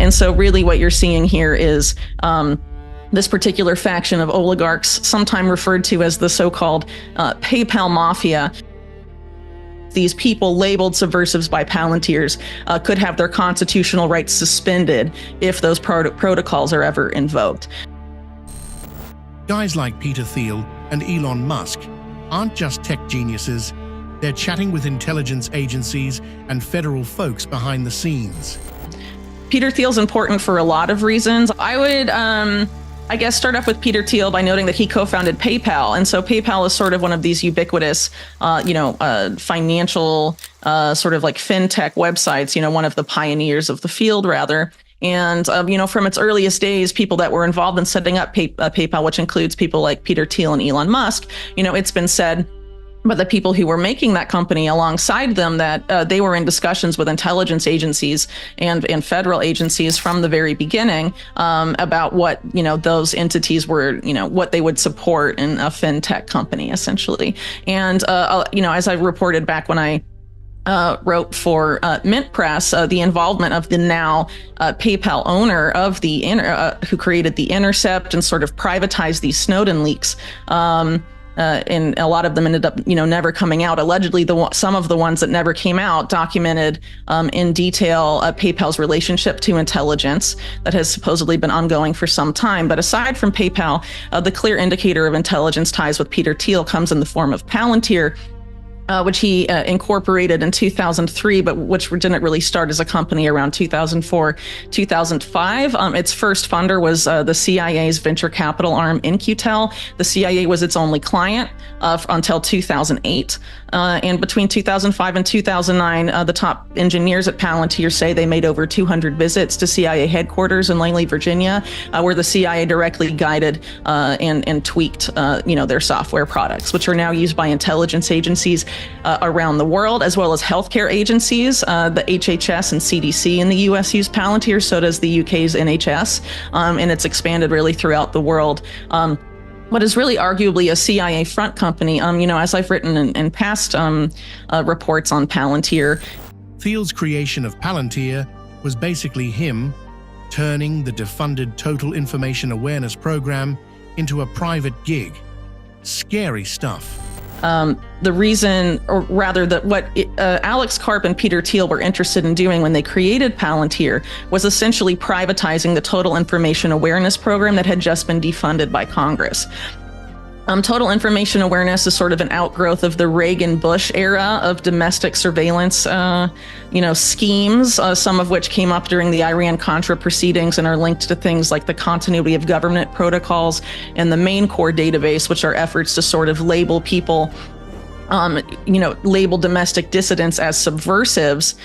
And so really what you're seeing here is this particular faction of oligarchs, sometime referred to as the so-called PayPal mafia. These people labeled subversives by Palantirs could have their constitutional rights suspended if those protocols are ever invoked. Guys like Peter Thiel and Elon Musk aren't just tech geniuses, they're chatting with intelligence agencies and federal folks behind the scenes. Peter Thiel's important for a lot of reasons. I would, I guess, start off with Peter Thiel by noting that he co-founded PayPal. And so PayPal is sort of one of these ubiquitous, financial, sort of like fintech websites, one of the pioneers of the field, rather. And, from its earliest days, people that were involved in setting up PayPal, which includes people like Peter Thiel and Elon Musk, it's been said by the people who were making that company alongside them that they were in discussions with intelligence agencies and federal agencies from the very beginning about what, those entities were, what they would support in a fintech company, essentially. And, as I reported back when I wrote for Mint Press, the involvement of the now PayPal owner of the who created the Intercept and sort of privatized these Snowden leaks. And a lot of them ended up, never coming out. Allegedly, some of the ones that never came out documented in detail PayPal's relationship to intelligence that has supposedly been ongoing for some time. But aside from PayPal, the clear indicator of intelligence ties with Peter Thiel comes in the form of Palantir, which he incorporated in 2003, but which didn't really start as a company around 2004, 2005. Its first funder was the CIA's venture capital arm, In-Q-Tel. The CIA was its only client until 2008. And between 2005 and 2009, the top engineers at Palantir say they made over 200 visits to CIA headquarters in Langley, Virginia, where the CIA directly guided and tweaked, their software products, which are now used by intelligence agencies around the world, as well as healthcare agencies. The HHS and CDC in the US use Palantir, so does the UK's NHS, and it's expanded really throughout the world. What is really arguably a CIA front company, as I've written in past reports on Palantir. Thiel's creation of Palantir was basically him turning the defunded Total Information Awareness program into a private gig. Scary stuff. The reason, or rather what Alex Karp and Peter Thiel were interested in doing when they created Palantir was essentially privatizing the Total Information Awareness program that had just been defunded by Congress. Total Information Awareness is sort of an outgrowth of the Reagan-Bush era of domestic surveillance, schemes, some of which came up during the Iran-Contra proceedings and are linked to things like the continuity of government protocols and the main core database, which are efforts to sort of label people, label domestic dissidents as subversives,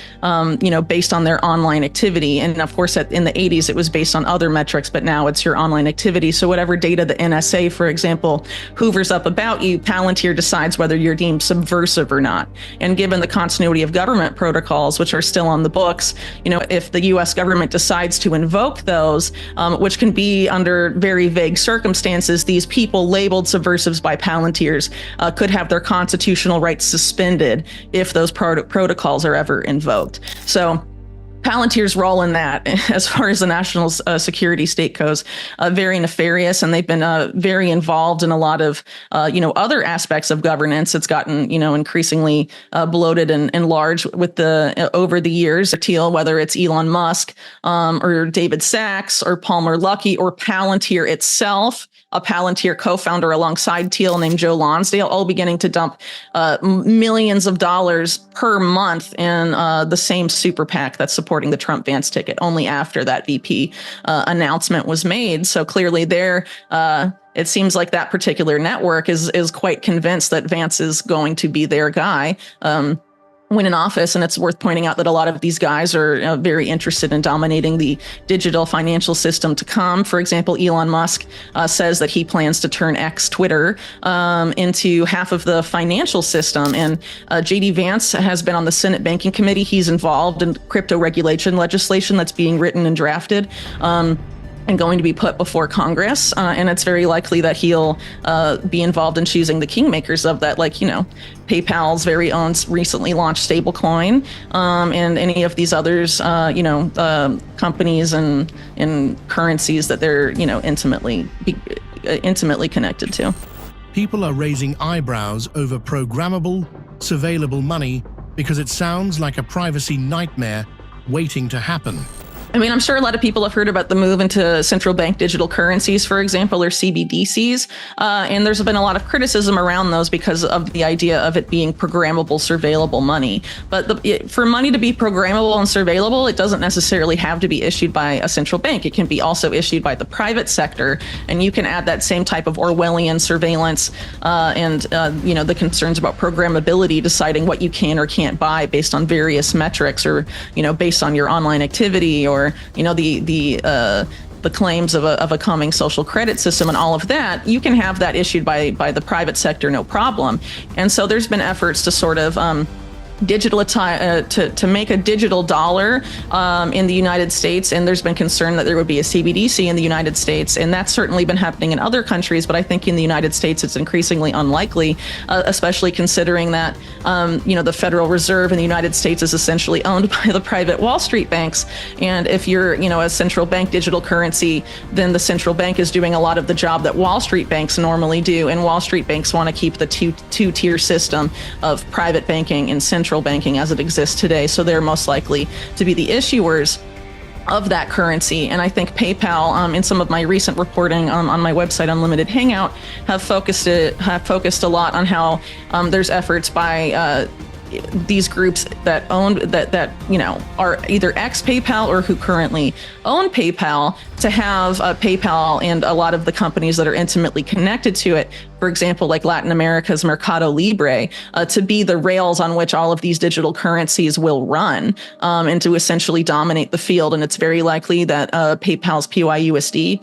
based on their online activity. And of course, in the 80s, it was based on other metrics, but now it's your online activity. So whatever data the NSA, for example, hoovers up about you, Palantir decides whether you're deemed subversive or not. And given the continuity of government protocols, which are still on the books, if the US government decides to invoke those, which can be under very vague circumstances, these people labeled subversives by Palantirs could have their constitutional rights suspended if those protocols are ever invoked. So Palantir's role in that, as far as the national security state goes, very nefarious, and they've been very involved in a lot of, other aspects of governance. It's gotten, increasingly bloated and large with over the years. Thiel, whether it's Elon Musk or David Sachs or Palmer Luckey or Palantir itself, a Palantir co-founder alongside Thiel named Joe Lonsdale, all beginning to dump millions of dollars per month in the same super PAC that's supporting the Trump-Vance ticket, only after that VP announcement was made. So clearly it seems like that particular network is quite convinced that Vance is going to be their guy when in office. And it's worth pointing out that a lot of these guys are very interested in dominating the digital financial system to come. For example, Elon Musk says that he plans to turn X, Twitter, into half of the financial system. And J.D. Vance has been on the Senate Banking Committee. He's involved in crypto regulation legislation that's being written and drafted. and going to be put before Congress. And it's very likely that he'll be involved in choosing the kingmakers of that, like, PayPal's very own recently launched stablecoin, and any of these others, companies and currencies that they're, intimately connected to. People are raising eyebrows over programmable, surveillable money because it sounds like a privacy nightmare waiting to happen. I mean, I'm sure a lot of people have heard about the move into central bank digital currencies, for example, or CBDCs. And there's been a lot of criticism around those because of the idea of it being programmable, surveillable money. But for money to be programmable and surveillable, it doesn't necessarily have to be issued by a central bank. It can be also issued by the private sector. And you can add that same type of Orwellian surveillance and the concerns about programmability, deciding what you can or can't buy based on various metrics, or, based on your online activity, or the claims of a coming social credit system and all of that. You can have that issued by the private sector, no problem. And so there's been efforts to sort of to make a digital dollar in the United States, and there's been concern that there would be a CBDC in the United States, and that's certainly been happening in other countries, but I think in the United States it's increasingly unlikely, especially considering that the Federal Reserve in the United States is essentially owned by the private Wall Street banks, and if you're a central bank digital currency, then the central bank is doing a lot of the job that Wall Street banks normally do, and Wall Street banks want to keep the two-tier system of private banking and central banking as it exists today. So they're most likely to be the issuers of that currency. And I think PayPal, in some of my recent reporting on my website, Unlimited Hangout, have focused a lot on how there's efforts by these groups that are either ex-PayPal or who currently own PayPal to have PayPal and a lot of the companies that are intimately connected to it, for example, like Latin America's Mercado Libre, to be the rails on which all of these digital currencies will run, and to essentially dominate the field. And it's very likely that PayPal's PYUSD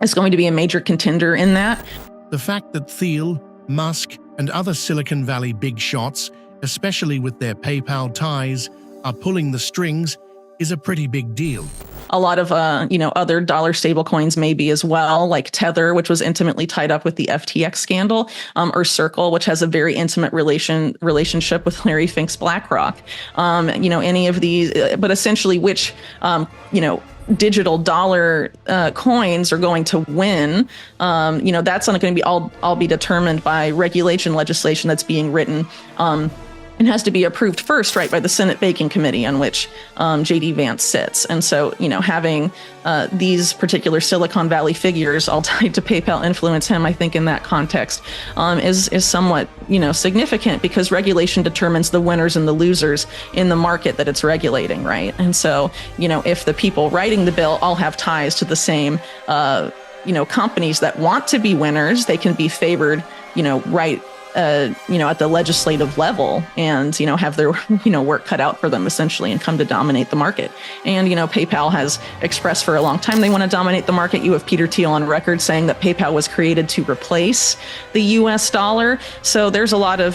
is going to be a major contender in that. The fact that Thiel, Musk, and other Silicon Valley big shots, especially with their PayPal ties, are pulling the strings is a pretty big deal. A lot of, other dollar stablecoins maybe as well, like Tether, which was intimately tied up with the FTX scandal, or Circle, which has a very intimate relationship with Larry Fink's BlackRock. Any of these, but essentially which, digital dollar coins are going to win. That's not going to be all be determined by regulation legislation that's being written. And has to be approved first, right, by the Senate Banking Committee, on which J.D. Vance sits. And so, having these particular Silicon Valley figures all tied to PayPal influence him, I think in that context, is somewhat, significant, because regulation determines the winners and the losers in the market that it's regulating, right? And so, if the people writing the bill all have ties to the same, companies that want to be winners, they can be favored, right, at the legislative level, and, have their, work cut out for them, essentially, and come to dominate the market. And, PayPal has expressed for a long time they want to dominate the market. You have Peter Thiel on record saying that PayPal was created to replace the US dollar. So there's a lot of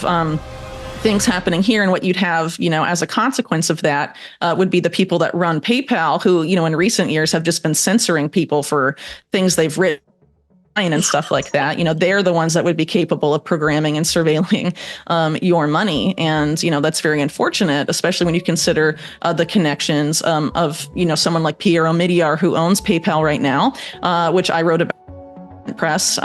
things happening here. And what you'd have, as a consequence of that, would be the people that run PayPal, who, in recent years have just been censoring people for things they've written and stuff like that. They're the ones that would be capable of programming and surveilling your money. And, that's very unfortunate, especially when you consider the connections of, someone like Pierre Omidyar, who owns PayPal right now, which I wrote about Press,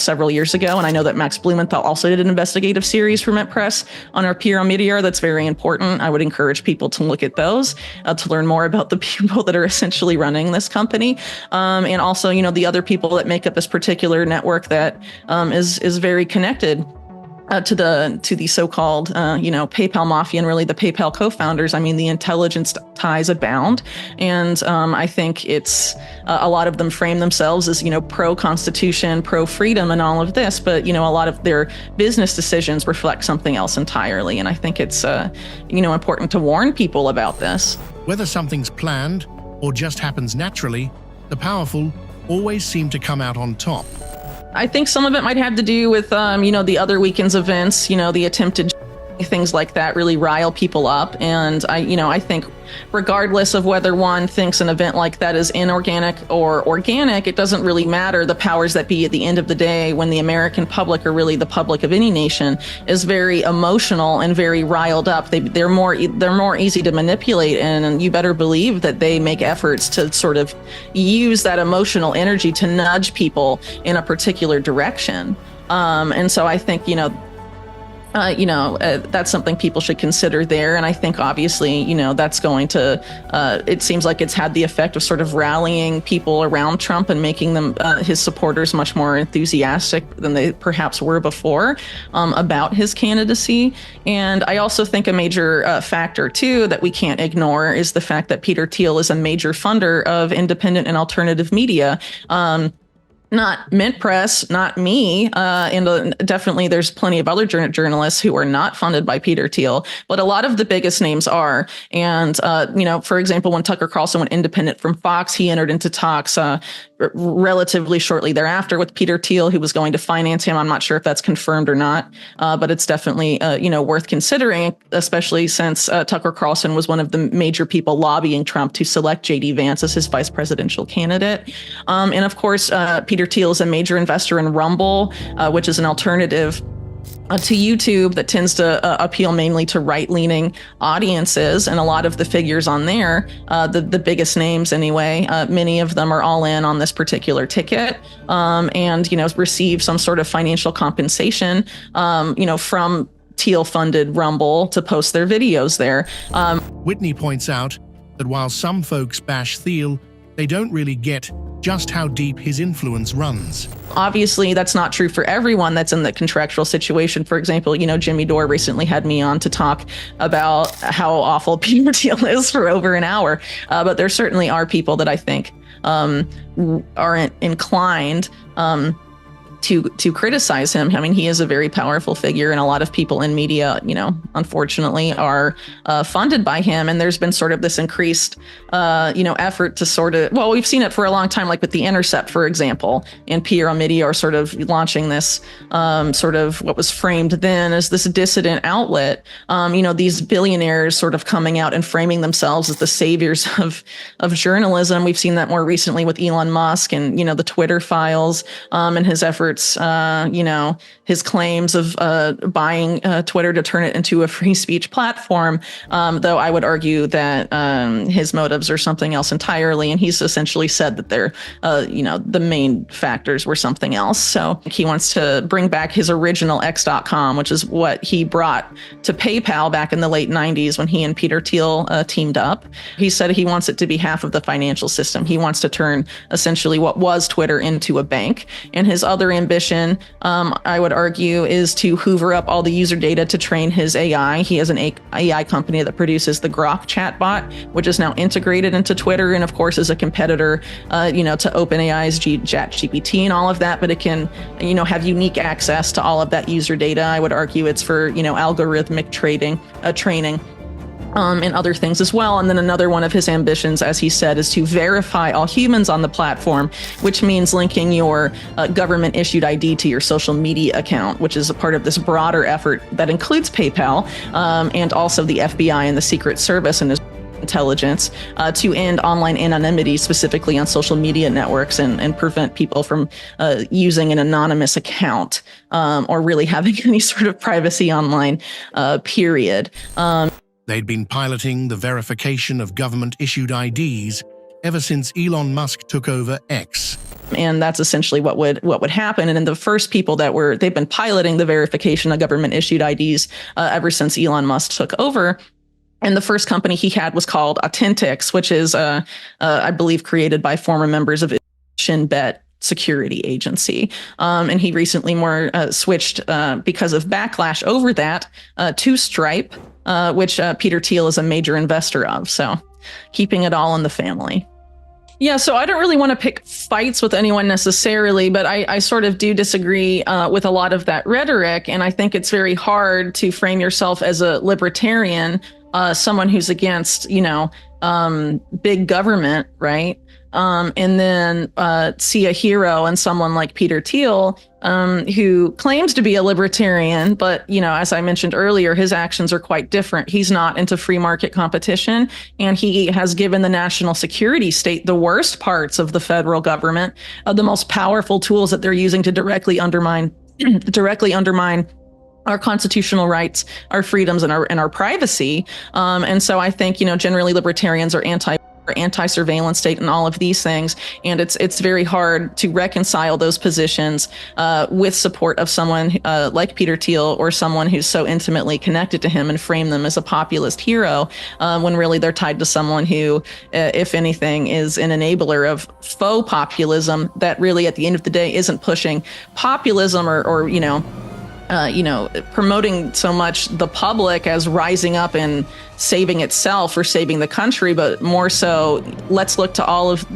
several years ago. And I know that Max Blumenthal also did an investigative series for Mint Press on our Pierre Omidyar. That's very important. I would encourage people to look at those to learn more about the people that are essentially running this company. And also, the other people that make up this particular network that is very connected to the so-called, PayPal mafia, and really the PayPal co-founders. I mean, the intelligence ties abound. And I think it's a lot of them frame themselves as, pro-constitution, pro-freedom and all of this. But, a lot of their business decisions reflect something else entirely. And I think it's, important to warn people about this. Whether something's planned or just happens naturally, the powerful always seem to come out on top. I think some of it might have to do with, the other weekend's events, the attempted things like that really rile people up. And I think regardless of whether one thinks an event like that is inorganic or organic, it doesn't really matter. The powers that be at the end of the day, when the American public, or really the public of any nation, is very emotional and very riled up, they're more easy to manipulate. And you better believe that they make efforts to sort of use that emotional energy to nudge people in a particular direction. And so I think, that's something people should consider there. And I think obviously, that's going to, it seems like it's had the effect of sort of rallying people around Trump and making them, his supporters, much more enthusiastic than they perhaps were before about his candidacy. And I also think a major factor too that we can't ignore is the fact that Peter Thiel is a major funder of independent and alternative media. Not Mint Press, not me, and definitely there's plenty of other journalists who are not funded by Peter Thiel, but a lot of the biggest names are. And, for example, when Tucker Carlson went independent from Fox, he entered into talks relatively shortly thereafter with Peter Thiel, who was going to finance him. I'm not sure if that's confirmed or not, but it's definitely, worth considering, especially since Tucker Carlson was one of the major people lobbying Trump to select J.D. Vance as his vice presidential candidate. And of course, Peter Thiel is a major investor in Rumble, which is an alternative to YouTube that tends to appeal mainly to right-leaning audiences. And a lot of the figures on there, the biggest names anyway, many of them are all in on this particular ticket, and receive some sort of financial compensation, from Thiel-funded Rumble to post their videos there. Whitney points out that while some folks bash Thiel, they don't really get just how deep his influence runs. Obviously, that's not true for everyone that's in the contractual situation. For example, Jimmy Dore recently had me on to talk about how awful Peter Thiel is for over an hour. But there certainly are people that I think aren't inclined to criticize him. I mean, he is a very powerful figure, and a lot of people in media, unfortunately, are funded by him. And there's been sort of this increased, effort to sort of, well, we've seen it for a long time, like with The Intercept, for example, and Pierre Omidyar are sort of launching this sort of what was framed then as this dissident outlet. These billionaires sort of coming out and framing themselves as the saviors of journalism. We've seen that more recently with Elon Musk and, the Twitter files, and his efforts, his claims of buying Twitter to turn it into a free speech platform, though I would argue that his motives are something else entirely. And he's essentially said that they're, the main factors were something else. So he wants to bring back his original X.com, which is what he brought to PayPal back in the late 90s when he and Peter Thiel teamed up. He said he wants it to be half of the financial system. He wants to turn essentially what was Twitter into a bank. And his other ambition, I would argue, is to hoover up all the user data to train his AI. He has an AI company that produces the Grok chatbot, which is now integrated into Twitter, and of course is a competitor, to OpenAI's ChatGPT and all of that. But it can, have unique access to all of that user data. I would argue it's for, algorithmic training. And other things as well. And then another one of his ambitions, as he said, is to verify all humans on the platform, which means linking your government issued ID to your social media account, which is a part of this broader effort that includes PayPal, and also the FBI and the Secret Service and his intelligence, to end online anonymity, specifically on social media networks, and prevent people from using an anonymous account, or really having any sort of privacy online, period. They'd been piloting the verification of government-issued IDs ever since Elon Musk took over X. And that's essentially what would happen. And then the first people they've been piloting the verification of government-issued IDs ever since Elon Musk took over. And the first company he had was called Authentics, which is, I believe, created by former members of Shin Bet security agency. And he recently switched because of backlash over that to Stripe, which Peter Thiel is a major investor of. So keeping it all in the family. Yeah, so I don't really want to pick fights with anyone necessarily, but I sort of do disagree with a lot of that rhetoric. And I think it's very hard to frame yourself as a libertarian, someone who's against, big government, right? And then see a hero and someone like Peter Thiel who claims to be a libertarian, but, as I mentioned earlier, his actions are quite different. He's not into free market competition, and he has given the national security state the worst parts of the federal government, the most powerful tools that they're using to directly undermine our constitutional rights, our freedoms, and our privacy. And so I think, generally libertarians are anti-surveillance state and all of these things, and it's very hard to reconcile those positions with support of someone like Peter Thiel, or someone who's so intimately connected to him, and frame them as a populist hero, when really they're tied to someone who, if anything, is an enabler of faux populism that really at the end of the day isn't pushing populism or promoting so much the public as rising up and saving itself or saving the country, but more so, let's look to all of,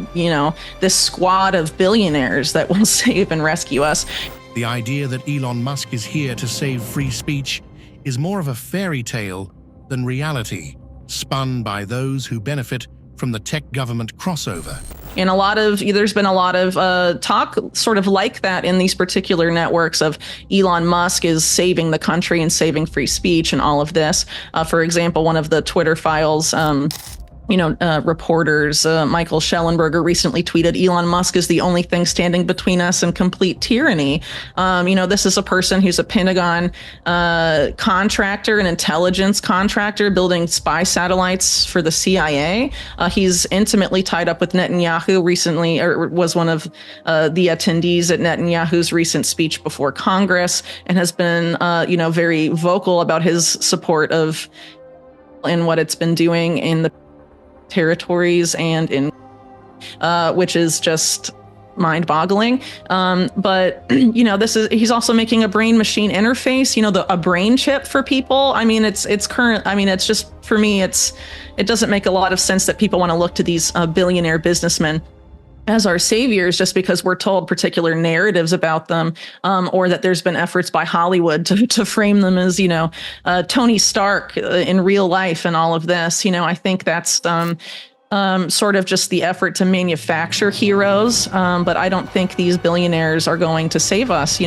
this squad of billionaires that will save and rescue us. The idea that Elon Musk is here to save free speech is more of a fairy tale than reality, spun by those who benefit from the tech-government crossover. And there's been a lot of talk sort of like that in these particular networks of Elon Musk is saving the country and saving free speech and all of this. For example, one of the Twitter files, reporters, Michael Schellenberger, recently tweeted, Elon Musk is the only thing standing between us and complete tyranny. This is a person who's a Pentagon contractor, an intelligence contractor, building spy satellites for the CIA. He's intimately tied up with Netanyahu recently, or was one of the attendees at Netanyahu's recent speech before Congress, and has been, very vocal about his support of and what it's been doing in the territories and in which is just mind-boggling. But he's also making a brain machine interface, a brain chip for people. It's just, for me, it doesn't make a lot of sense that people want to look to these billionaire businessmen as our saviors just because we're told particular narratives about them, or that there's been efforts by Hollywood to frame them as, Tony Stark in real life and all of this. I think that's sort of just the effort to manufacture heroes. But I don't think these billionaires are going to save us. You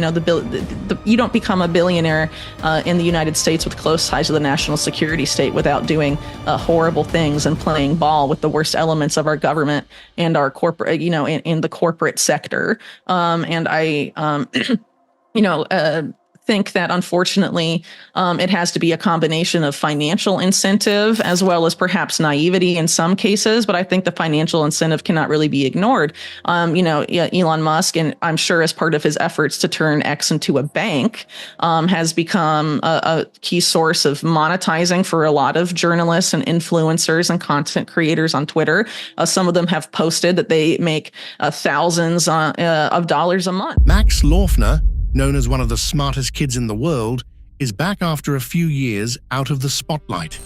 don't become a billionaire in the United States with close ties to the national security state without doing horrible things and playing ball with the worst elements of our government and our corporate, in the corporate sector. And I, think that unfortunately it has to be a combination of financial incentive as well as perhaps naivety in some cases, but I think the financial incentive cannot really be ignored. Elon Musk, and I'm sure as part of his efforts to turn X into a bank, has become a key source of monetizing for a lot of journalists and influencers and content creators on Twitter. Some of them have posted that they make thousands of dollars a month. Max Laufner, known as one of the smartest kids in the world, is back after a few years out of the spotlight.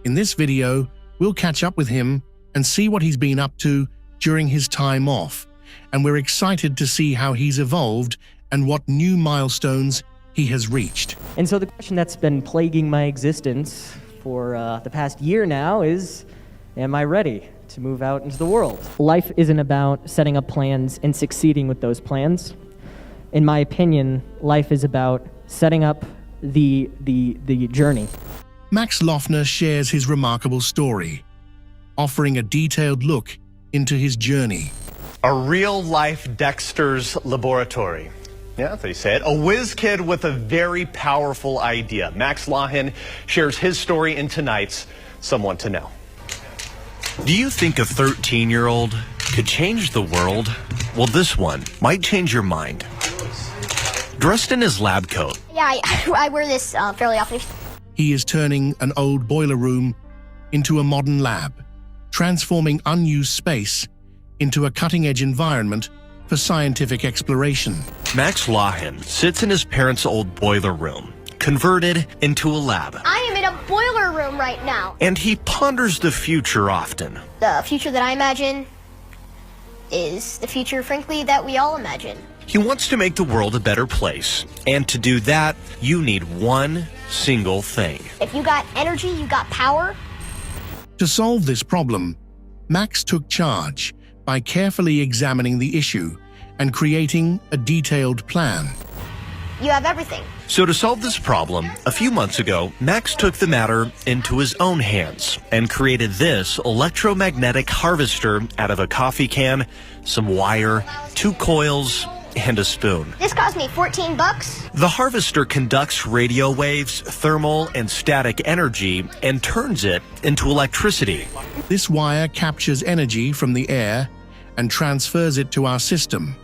In this video, we'll catch up with him and see what he's been up to during his time off, and we're excited to see how he's evolved and what new milestones he has reached. And so the question that's been plaguing my existence for the past year now is, am I ready to move out into the world? Life isn't about setting up plans and succeeding with those plans. In my opinion, life is about setting up the journey. Max Laufner shares his remarkable story, offering a detailed look into his journey. A real-life Dexter's laboratory. Yeah, they say it. A whiz kid with a very powerful idea. Max Laufner shares his story in tonight's Someone to Know. Do you think a 13-year-old could change the world? Well, this one might change your mind. Dressed in his lab coat. Yeah, I wear this fairly often. He is turning an old boiler room into a modern lab, transforming unused space into a cutting-edge environment for scientific exploration. Max Laufner sits in his parents' old boiler room, converted into a lab. I am in a boiler room right now. And he ponders the future often. The future that I imagine is the future, frankly, that we all imagine. He wants to make the world a better place. And to do that, you need one single thing. If you got energy, you got power. To solve this problem, Max took charge by carefully examining the issue and creating a detailed plan. You have everything. So to solve this problem, a few months ago, Max took the matter into his own hands and created this electromagnetic harvester out of a coffee can, some wire, 2 coils, and a spoon. This cost me $14. The harvester conducts radio waves, thermal and static energy, and turns it into electricity. This wire captures energy from the air and transfers it to our system,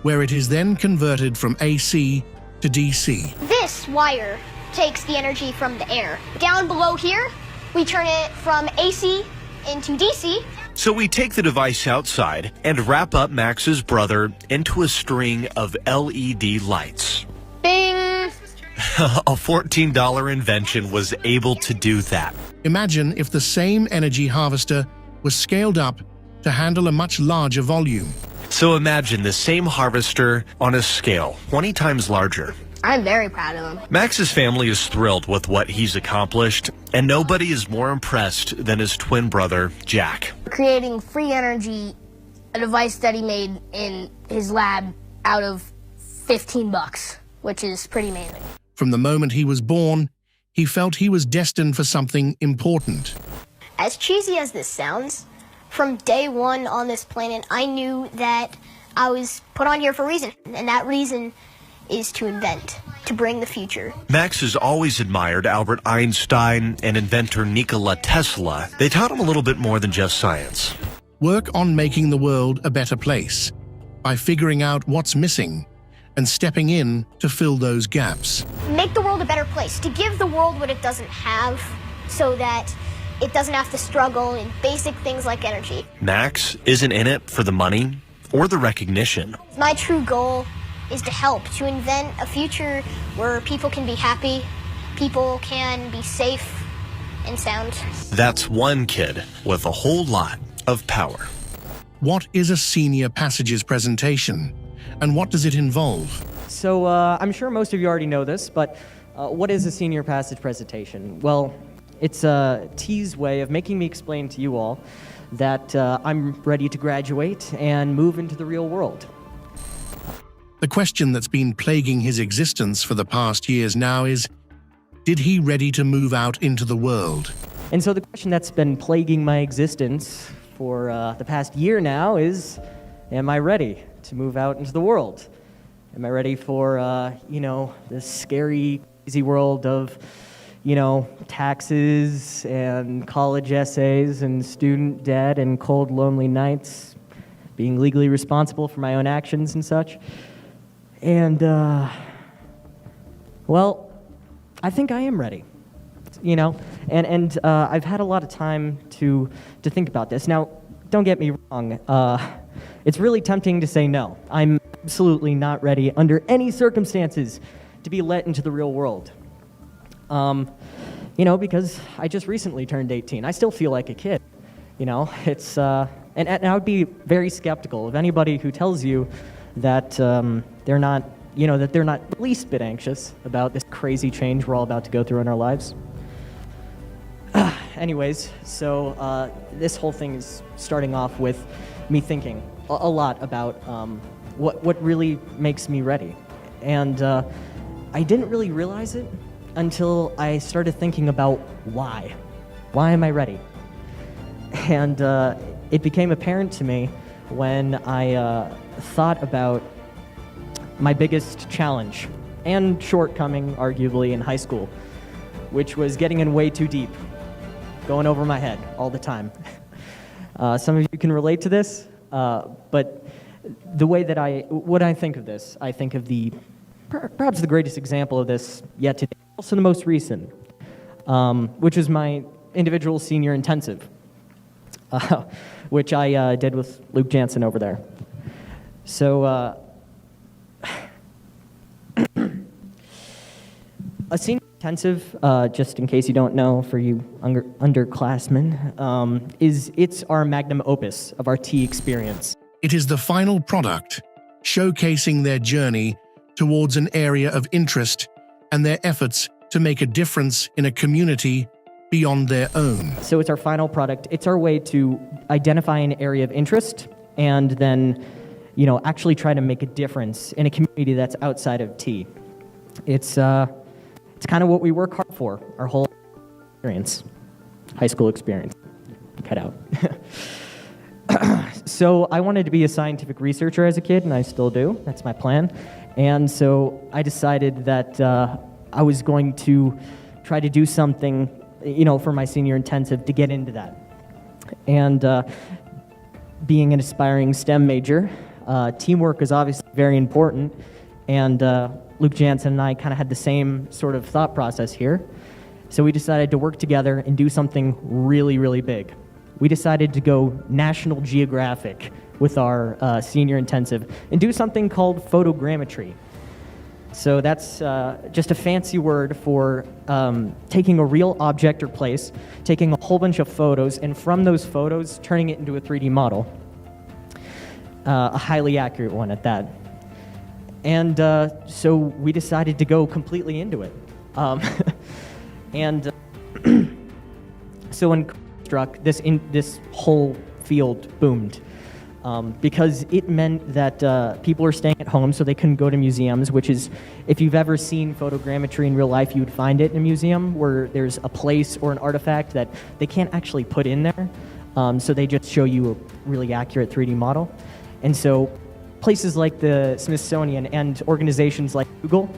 where it is then converted from AC to DC. This wire takes the energy from the air. Down below here, we turn it from AC into DC. So we take the device outside and wrap up Max's brother into a string of LED lights. Bing! A $14 invention was able to do that. Imagine if the same energy harvester was scaled up to handle a much larger volume. So imagine the same harvester on a scale 20 times larger. I'm very proud of him. Max's family is thrilled with what he's accomplished, and nobody is more impressed than his twin brother, Jack. Creating free energy, a device that he made in his lab out of $15, which is pretty amazing. From the moment he was born, he felt he was destined for something important. As cheesy as this sounds, from day one on this planet, I knew that I was put on here for a reason, and that reason is to invent, to bring the future. Max has always admired Albert Einstein and inventor Nikola Tesla. They taught him a little bit more than just science. Work on making the world a better place by figuring out what's missing and stepping in to fill those gaps. Make the world a better place, to give the world what it doesn't have so that it doesn't have to struggle in basic things like energy. Max isn't in it for the money or the recognition. My true goal is to help, to invent a future where people can be happy, people can be safe and sound. That's one kid with a whole lot of power. What is a senior passages presentation, and what does it involve? So I'm sure most of you already know this, but what is a senior passage presentation? Well, it's a tease way of making me explain to you all that I'm ready to graduate and move into the real world. The question that's been plaguing his existence for the past years now is, did he ready to move out into the world? And so the question that's been plaguing my existence for the past year now is, am I ready to move out into the world? Am I ready for, this scary, crazy world of, taxes and college essays and student debt and cold, lonely nights, being legally responsible for my own actions and such? And, I think I am ready, and I've had a lot of time to think about this. Now, don't get me wrong, it's really tempting to say no. I'm absolutely not ready under any circumstances to be let into the real world. Because I just recently turned 18. I still feel like a kid, it's, and I would be very skeptical of anybody who tells you that they're not the least bit anxious about this crazy change we're all about to go through in our lives. Anyways, so this whole thing is starting off with me thinking a lot about what really makes me ready. And I didn't really realize it until I started thinking about why. Why am I ready? And it became apparent to me when I thought about my biggest challenge and shortcoming, arguably, in high school, which was getting in way too deep, going over my head all the time. Some of you can relate to this, but the way that what I think of this, I think of perhaps the greatest example of this yet today, also the most recent, which was my individual senior intensive, which I did with Luke Jansen over there. So, a senior intensive, just in case you don't know, for you underclassmen, it's our magnum opus of our T experience. It is the final product, showcasing their journey towards an area of interest and their efforts to make a difference in a community beyond their own. So it's our final product. It's our way to identify an area of interest and then, actually try to make a difference in a community that's outside of T. It's kind of what we work hard for, our whole experience, high school experience. Cut out. So I wanted to be a scientific researcher as a kid, and I still do. That's my plan. And so I decided that I was going to try to do something, for my senior intensive to get into that. And being an aspiring STEM major, teamwork is obviously very important. And Luke Jansen and I kind of had the same sort of thought process here. So we decided to work together and do something really, really big. We decided to go National Geographic with our senior intensive and do something called photogrammetry. So that's just a fancy word for taking a real object or place, taking a whole bunch of photos, and from those photos, turning it into a 3D model. A highly accurate one at that. And so we decided to go completely into it. And so when struck, this whole field boomed. Because it meant that people were staying at home, so they couldn't go to museums, which is, if you've ever seen photogrammetry in real life, you would find it in a museum where there's a place or an artifact that they can't actually put in there, so they just show you a really accurate 3D model. And so places like the Smithsonian and organizations like Google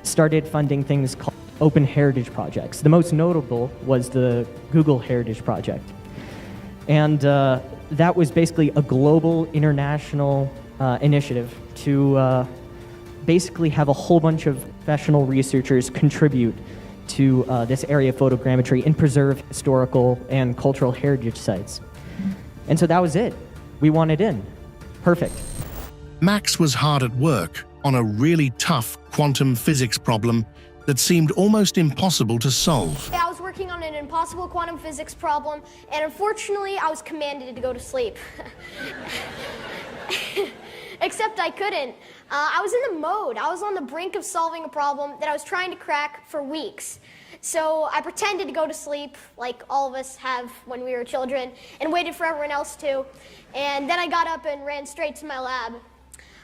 started funding things called open heritage projects. The most notable was the Google Heritage Project. And that was basically a global, international initiative to basically have a whole bunch of professional researchers contribute to this area of photogrammetry and preserve historical and cultural heritage sites. And so that was it. We wanted in. Perfect. Max was hard at work on a really tough quantum physics problem that seemed almost impossible to solve. I was working on an impossible quantum physics problem, and unfortunately, I was commanded to go to sleep. Except I couldn't. I was in the mode. I was on the brink of solving a problem that I was trying to crack for weeks. So I pretended to go to sleep, like all of us have when we were children, and waited for everyone else to. And then I got up and ran straight to my lab.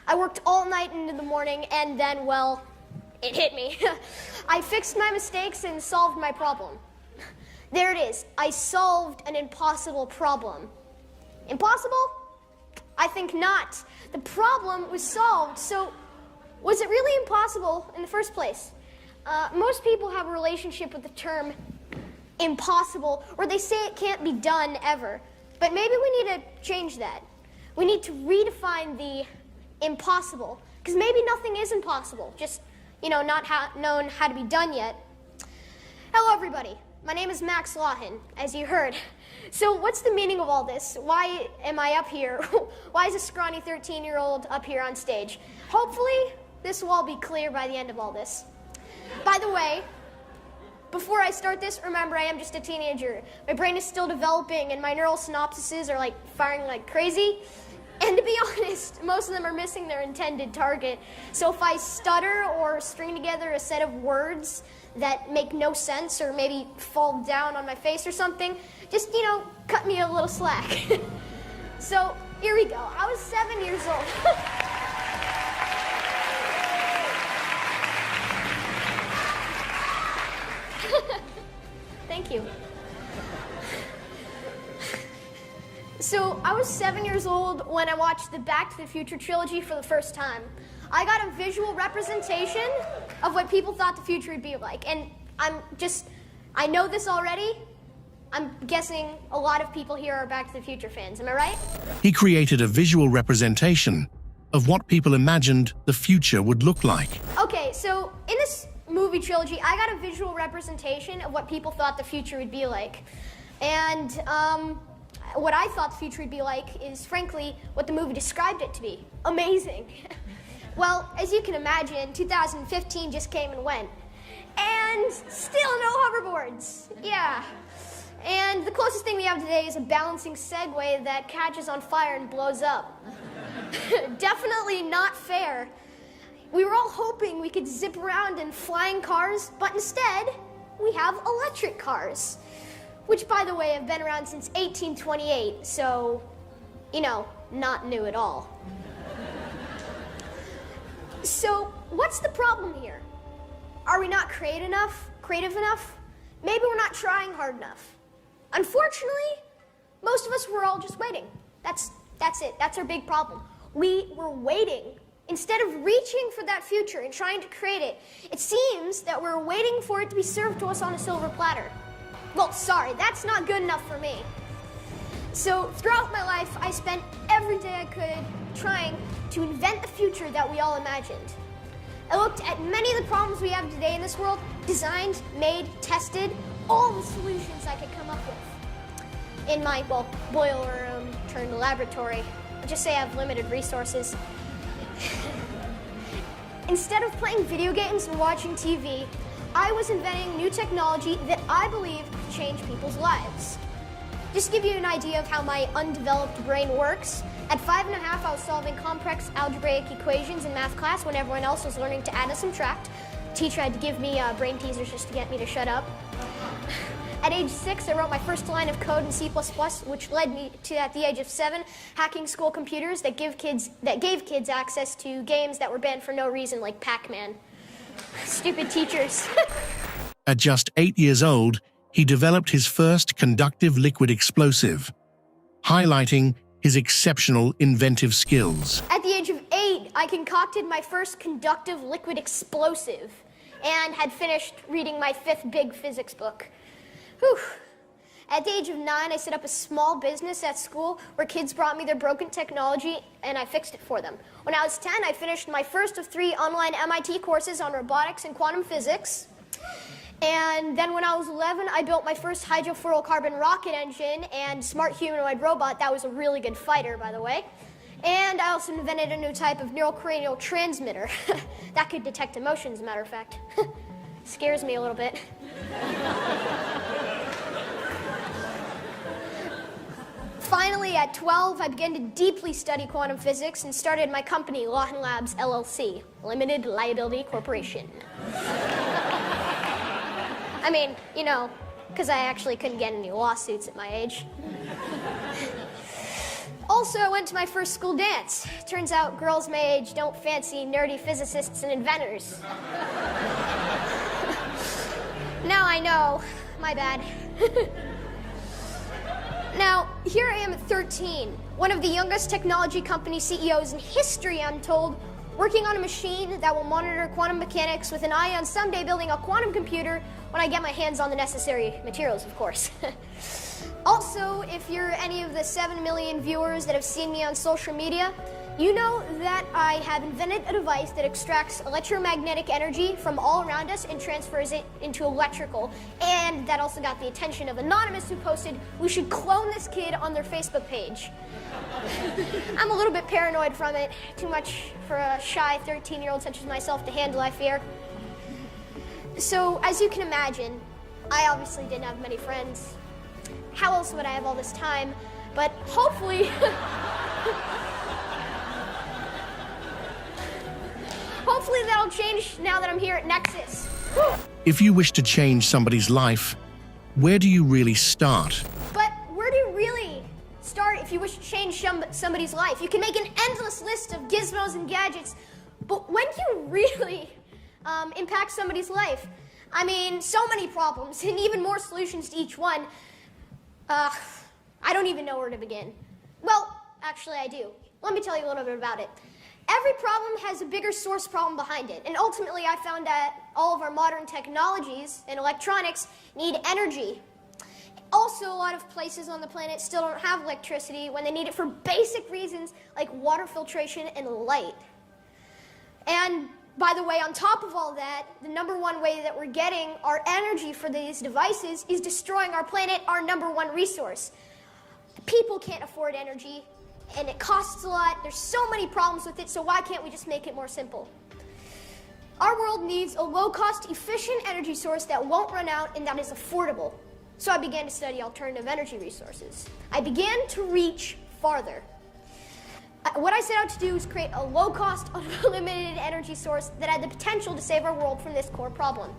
I worked all night into the morning, and then, well, it hit me. I fixed my mistakes and solved my problem. There it is. I solved an impossible problem. Impossible? I think not. The problem was solved, so was it really impossible in the first place? Most people have a relationship with the term impossible, or they say it can't be done ever. But maybe we need to change that. We need to redefine the impossible, because maybe nothing is impossible, just, not known how to be done yet. Hello, everybody. My name is Max Lahin, as you heard. So what's the meaning of all this? Why am I up here? Why is a scrawny 13-year-old up here on stage? Hopefully, this will all be clear by the end of all this. By the way, before I start this, remember I am just a teenager. My brain is still developing, and my neural synapses are firing like crazy. And to be honest, most of them are missing their intended target. So if I stutter or string together a set of words that make no sense or maybe fall down on my face or something, just, cut me a little slack. So here we go. I was 7 years old. Thank you. So I was 7 years old when I watched the Back to the Future trilogy for the first time. I got a visual representation of what people thought the future would be like. And I know this already. I'm guessing a lot of people here are Back to the Future fans. Am I right? He created a visual representation of what people imagined the future would look like. Okay, so in this movie trilogy, I got a visual representation of what people thought the future would be like. And what I thought the future would be like is, frankly, what the movie described it to be. Amazing. Well, as you can imagine, 2015 just came and went. And still no hoverboards. Yeah. And the closest thing we have today is a balancing Segway that catches on fire and blows up. Definitely not fair. We were all hoping we could zip around in flying cars, but instead, we have electric cars. Which, by the way, have been around since 1828, so, not new at all. So, what's the problem here? Are we not creative enough? Maybe we're not trying hard enough. Unfortunately, most of us were all just waiting. That's it. That's our big problem. We were waiting. Instead of reaching for that future and trying to create it, it seems that we're waiting for it to be served to us on a silver platter. Well, sorry, that's not good enough for me. So throughout my life, I spent every day I could trying to invent the future that we all imagined. I looked at many of the problems we have today in this world, designed, made, tested, all the solutions I could come up with. In my, boiler room turned laboratory. I'll just say I have limited resources. Instead of playing video games and watching TV, I was inventing new technology that I believe could change people's lives. Just to give you an idea of how my undeveloped brain works, at 5.5 I was solving complex algebraic equations in math class when everyone else was learning to add and subtract. The teacher had to give me brain teasers just to get me to shut up. At age 6, I wrote my first line of code in C++, which led me to, at the age of 7, hacking school computers that gave kids access to games that were banned for no reason, like Pac-Man. Stupid teachers. At just 8 years old, he developed his first conductive liquid explosive, highlighting his exceptional inventive skills. At the age of 8, I concocted my first conductive liquid explosive and had finished reading my 5th big physics book. Whew. At the age of 9, I set up a small business at school where kids brought me their broken technology and I fixed it for them. When I was 10, I finished my first of 3 online MIT courses on robotics and quantum physics. And then when I was 11, I built my first hydrofluorocarbon rocket engine and smart humanoid robot that was a really good fighter, by the way. And I also invented a new type of neurocranial transmitter that could detect emotions, as a matter of fact. Scares me a little bit. Finally, at 12, I began to deeply study quantum physics and started my company, Lawton Labs LLC, Limited Liability Corporation. I mean, you know, because I actually couldn't get any lawsuits at my age. Also, I went to my first school dance. Turns out girls my age don't fancy nerdy physicists and inventors. Now I know. My bad. Now, here I am at 13, one of the youngest technology company CEOs in history, I'm told, working on a machine that will monitor quantum mechanics with an eye on someday building a quantum computer when I get my hands on the necessary materials, of course. Also, if you're any of the 7 million viewers that have seen me on social media, you know that I have invented a device that extracts electromagnetic energy from all around us and transfers it into electrical. And that also got the attention of Anonymous, who posted, "We should clone this kid," on their Facebook page. I'm a little bit paranoid from it. Too much for a shy 13-year-old such as myself to handle, I fear. So, as you can imagine, I obviously didn't have many friends. How else would I have all this time? But hopefully... Hopefully that'll change now that I'm here at Nexus. If you wish to change somebody's life, where do you really start? But where do you really start if you wish to change somebody's life? You can make an endless list of gizmos and gadgets, but when do you really impact somebody's life? I mean, so many problems and even more solutions to each one. I don't even know where to begin. Well, actually I do. Let me tell you a little bit about it. Every problem has a bigger source problem behind it, and ultimately I found that all of our modern technologies and electronics need energy. Also, a lot of places on the planet still don't have electricity when they need it for basic reasons like water filtration and light. And by the way, on top of all that, the #1 way that we're getting our energy for these devices is destroying our planet, our #1 resource. People can't afford energy, and it costs a lot. There's so many problems with it, so why can't we just make it more simple? Our world needs a low-cost, efficient energy source that won't run out and that is affordable. So I began to study alternative energy resources. I began to reach farther. What I set out to do is create a low-cost, unlimited energy source that had the potential to save our world from this core problem.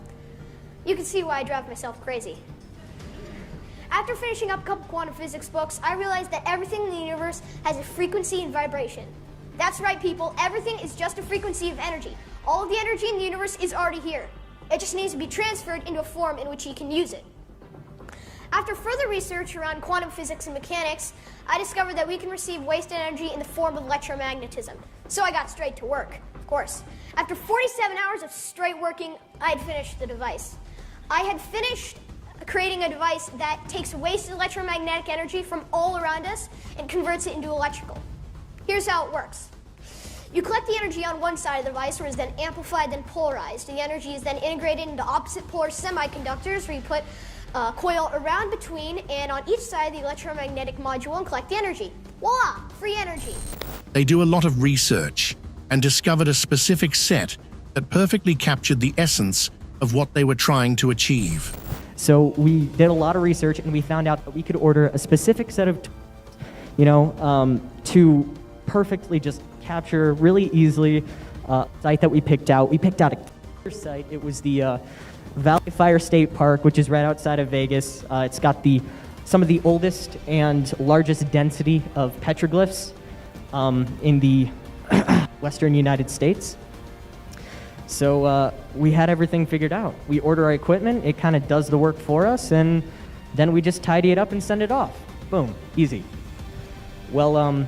You can see why I drive myself crazy. After finishing up a couple quantum physics books, I realized that everything in the universe has a frequency and vibration. That's right, people. Everything is just a frequency of energy. All of the energy in the universe is already here. It just needs to be transferred into a form in which you can use it. After further research around quantum physics and mechanics, I discovered that we can receive wasted energy in the form of electromagnetism. So I got straight to work, of course. After 47 hours of straight working, I had finished the device. I had finished creating a device that takes wasted electromagnetic energy from all around us and converts it into electrical. Here's how it works. You collect the energy on one side of the device, where it's then amplified, then polarized. The energy is then integrated into opposite polar semiconductors, where you put a coil around between and on each side of the electromagnetic module and collect the energy. Voila! Free energy. They do a lot of research and discovered a specific set that perfectly captured the essence of what they were trying to achieve. So we did a lot of research, and we found out that we could order a specific set of tools, to perfectly just capture really easily site that we picked out. We picked out a site. It was the Valley Fire State Park, which is right outside of Vegas. It's got some of the oldest and largest density of petroglyphs in the western United States. So we had everything figured out. We order our equipment, it kind of does the work for us, and then we just tidy it up and send it off. Boom, easy. Well,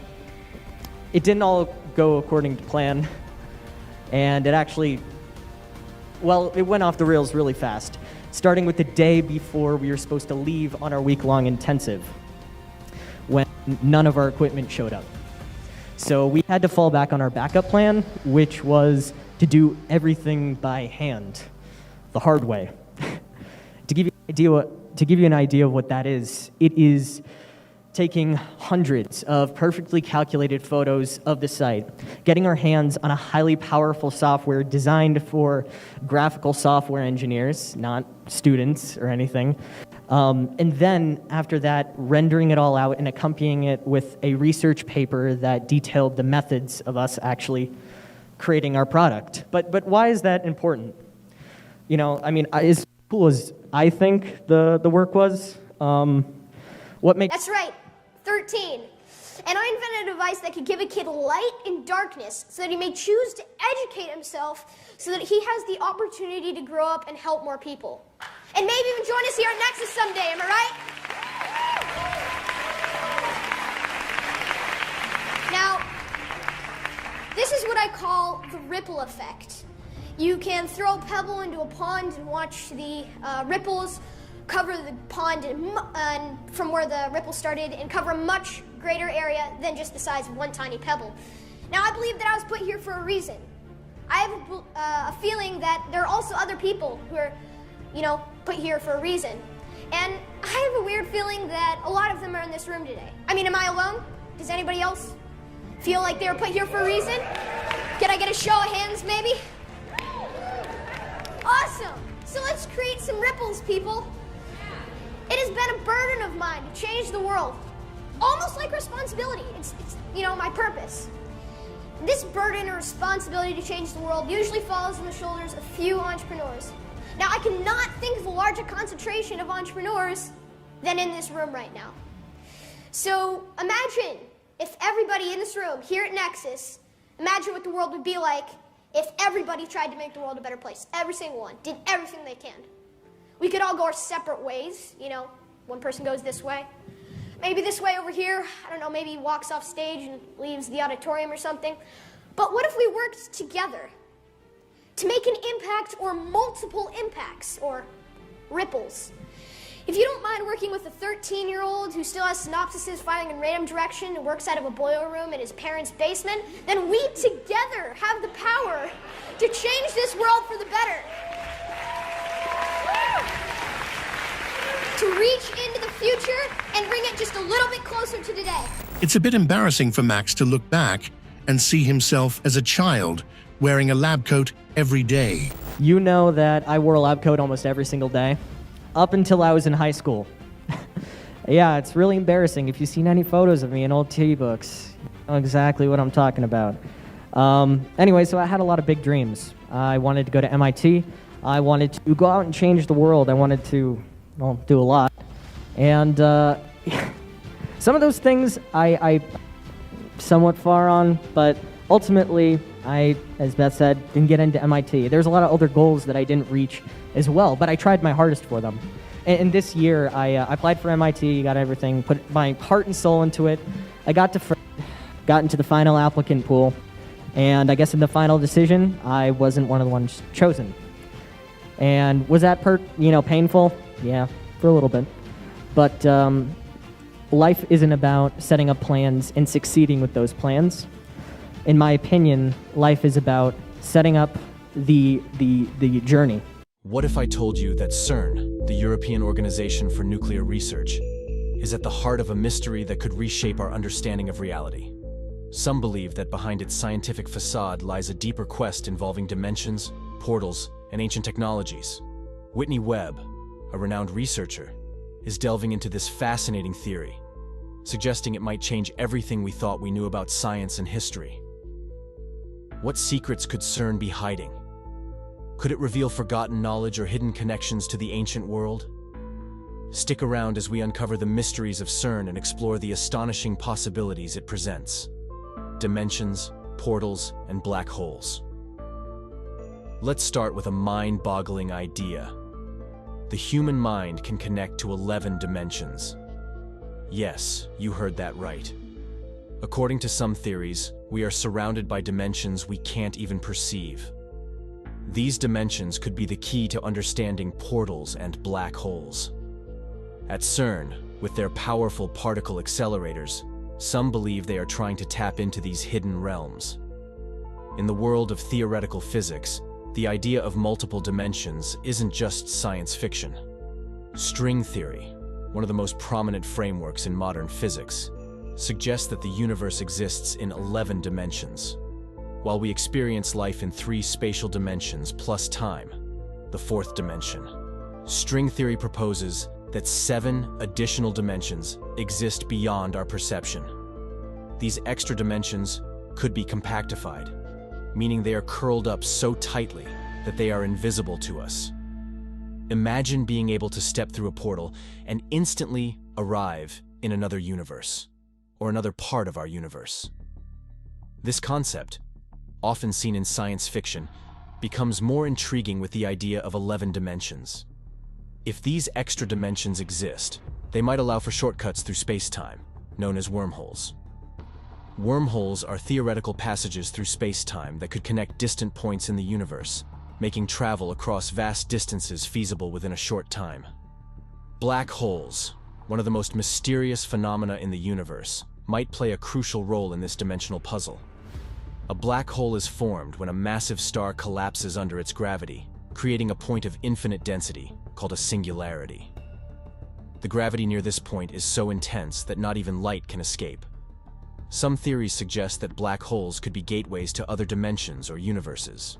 it didn't all go according to plan, and it actually, it went off the rails really fast, starting with the day before we were supposed to leave on our week-long intensive, when none of our equipment showed up. So we had to fall back on our backup plan, which was to do everything by hand, the hard way. To give you an idea of what that is, it is taking hundreds of perfectly calculated photos of the site, getting our hands on a highly powerful software designed for graphical software engineers, not students or anything, and then after that, rendering it all out and accompanying it with a research paper that detailed the methods of us actually creating our product. But why is that important? As cool as I think the work was, what makes... That's right, 13. And I invented a device that could give a kid light in darkness so that he may choose to educate himself so that he has the opportunity to grow up and help more people. And maybe even join us here at Nexus someday, am I right? Now, this is what I call the ripple effect. You can throw a pebble into a pond and watch the ripples cover the pond and from where the ripple started and cover a much greater area than just the size of one tiny pebble. Now, I believe that I was put here for a reason. I have a feeling that there are also other people who are, put here for a reason. And I have a weird feeling that a lot of them are in this room today. Am I alone? Does anybody else feel like they were put here for a reason? Can I get a show of hands, maybe? Awesome! So let's create some ripples, people. It has been a burden of mine to change the world. Almost like responsibility. It's my purpose. This burden or responsibility to change the world usually falls on the shoulders of few entrepreneurs. Now, I cannot think of a larger concentration of entrepreneurs than in this room right now. So imagine if everybody in this room here at Nexus, imagine what the world would be like if everybody tried to make the world a better place. Every single one did everything they can. We could all go our separate ways, one person goes this way. Maybe this way over here, I don't know, maybe walks off stage and leaves the auditorium or something. But what if we worked together to make an impact or multiple impacts or ripples? If you don't mind working with a 13-year-old who still has synopsises filing in random direction and works out of a boiler room in his parents' basement, then we together have the power to change this world for the better. To reach into the future and bring it just a little bit closer to today. It's a bit embarrassing for Max to look back and see himself as a child wearing a lab coat every day. You know that I wore a lab coat almost every single day, up until I was in high school. Yeah, it's really embarrassing. If you've seen any photos of me in old tea books, you know exactly what I'm talking about. Anyway, so I had a lot of big dreams. I wanted to go to MIT. I wanted to go out and change the world. I wanted to do a lot. And some of those things I somewhat far on, but Ultimately, I, as Beth said, didn't get into MIT. There's a lot of other goals that I didn't reach as well, but I tried my hardest for them. And this year, I applied for MIT, got everything, put my heart and soul into it. I got into the final applicant pool, and I guess in the final decision, I wasn't one of the ones chosen. And was that painful? Yeah, for a little bit. But life isn't about setting up plans and succeeding with those plans. In my opinion, life is about setting up the journey. What if I told you that CERN, the European Organization for Nuclear Research, is at the heart of a mystery that could reshape our understanding of reality? Some believe that behind its scientific facade lies a deeper quest involving dimensions, portals, and ancient technologies. Whitney Webb, a renowned researcher, is delving into this fascinating theory, suggesting it might change everything we thought we knew about science and history. What secrets could CERN be hiding? Could it reveal forgotten knowledge or hidden connections to the ancient world? Stick around as we uncover the mysteries of CERN and explore the astonishing possibilities it presents. Dimensions, portals, and black holes. Let's start with a mind-boggling idea. The human mind can connect to 11 dimensions. Yes, you heard that right. According to some theories, we are surrounded by dimensions we can't even perceive. These dimensions could be the key to understanding portals and black holes. At CERN, with their powerful particle accelerators, some believe they are trying to tap into these hidden realms. In the world of theoretical physics, the idea of multiple dimensions isn't just science fiction. String theory, one of the most prominent frameworks in modern physics, suggests that the universe exists in 11 dimensions. While we experience life in 3 spatial dimensions plus time, the 4th dimension. String theory proposes that 7 additional dimensions exist beyond our perception. These extra dimensions could be compactified, meaning they are curled up so tightly that they are invisible to us. Imagine being able to step through a portal and instantly arrive in another universe, or another part of our universe. This concept, often seen in science fiction, becomes more intriguing with the idea of 11 dimensions. If these extra dimensions exist, they might allow for shortcuts through space-time, known as wormholes. Wormholes are theoretical passages through space-time that could connect distant points in the universe, making travel across vast distances feasible within a short time. Black holes, one of the most mysterious phenomena in the universe, might play a crucial role in this dimensional puzzle. A black hole is formed when a massive star collapses under its gravity, creating a point of infinite density called a singularity. The gravity near this point is so intense that not even light can escape. Some theories suggest that black holes could be gateways to other dimensions or universes.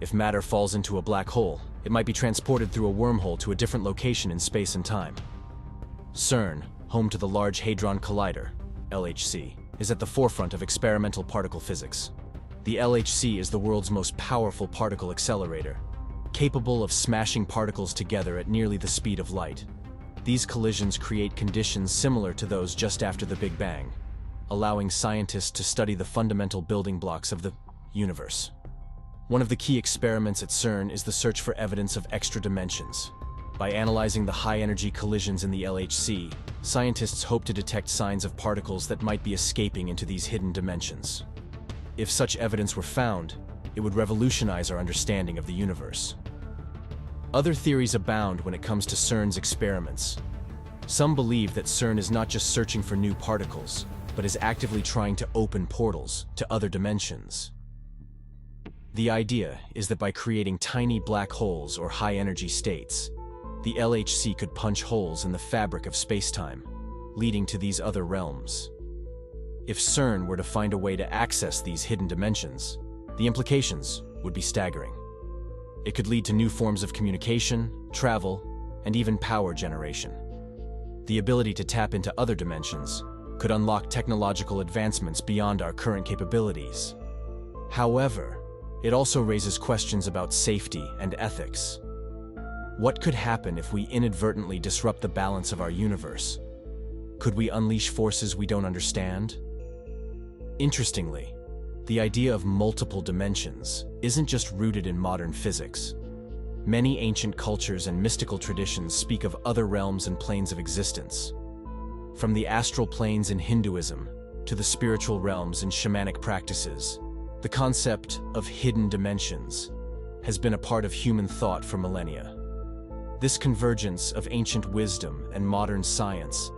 If matter falls into a black hole, it might be transported through a wormhole to a different location in space and time. CERN, home to the Large Hadron Collider, LHC, is at the forefront of experimental particle physics. The LHC is the world's most powerful particle accelerator, capable of smashing particles together at nearly the speed of light. These collisions create conditions similar to those just after the Big Bang, allowing scientists to study the fundamental building blocks of the universe. One of the key experiments at CERN is the search for evidence of extra dimensions. By analyzing the high-energy collisions in the LHC, scientists hope to detect signs of particles that might be escaping into these hidden dimensions. If such evidence were found, it would revolutionize our understanding of the universe. Other theories abound when it comes to CERN's experiments. Some believe that CERN is not just searching for new particles, but is actively trying to open portals to other dimensions. The idea is that by creating tiny black holes or high-energy states, the LHC could punch holes in the fabric of space-time, leading to these other realms. If CERN were to find a way to access these hidden dimensions, the implications would be staggering. It could lead to new forms of communication, travel, and even power generation. The ability to tap into other dimensions could unlock technological advancements beyond our current capabilities. However, it also raises questions about safety and ethics. What could happen if we inadvertently disrupt the balance of our universe? Could we unleash forces we don't understand? Interestingly, The idea of multiple dimensions isn't just rooted in modern physics. Many ancient cultures and mystical traditions speak of other realms and planes of existence. From the astral planes in Hinduism to the spiritual realms in shamanic practices, the concept of hidden dimensions has been a part of human thought for millennia. This convergence of ancient wisdom and modern science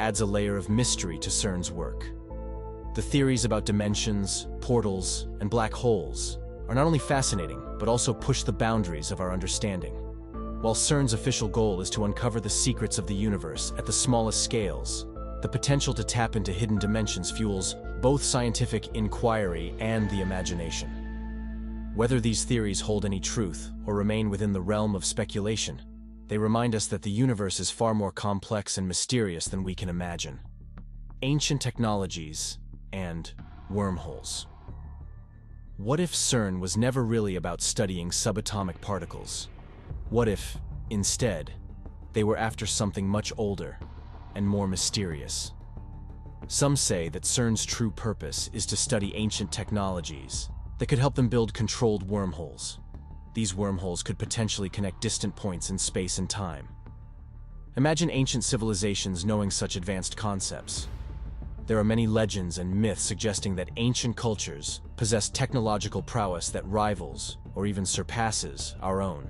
adds a layer of mystery to CERN's work. The theories about dimensions, portals, and black holes are not only fascinating, but also push the boundaries of our understanding. While CERN's official goal is to uncover the secrets of the universe at the smallest scales, the potential to tap into hidden dimensions fuels both scientific inquiry and the imagination. Whether these theories hold any truth or remain within the realm of speculation, they remind us that the universe is far more complex and mysterious than we can imagine. Ancient technologies and wormholes. What if CERN was never really about studying subatomic particles? What if, instead, they were after something much older and more mysterious? Some say that CERN's true purpose is to study ancient technologies that could help them build controlled wormholes. These wormholes could potentially connect distant points in space and time. Imagine ancient civilizations knowing such advanced concepts. There are many legends and myths suggesting that ancient cultures possess technological prowess that rivals, or even surpasses, our own.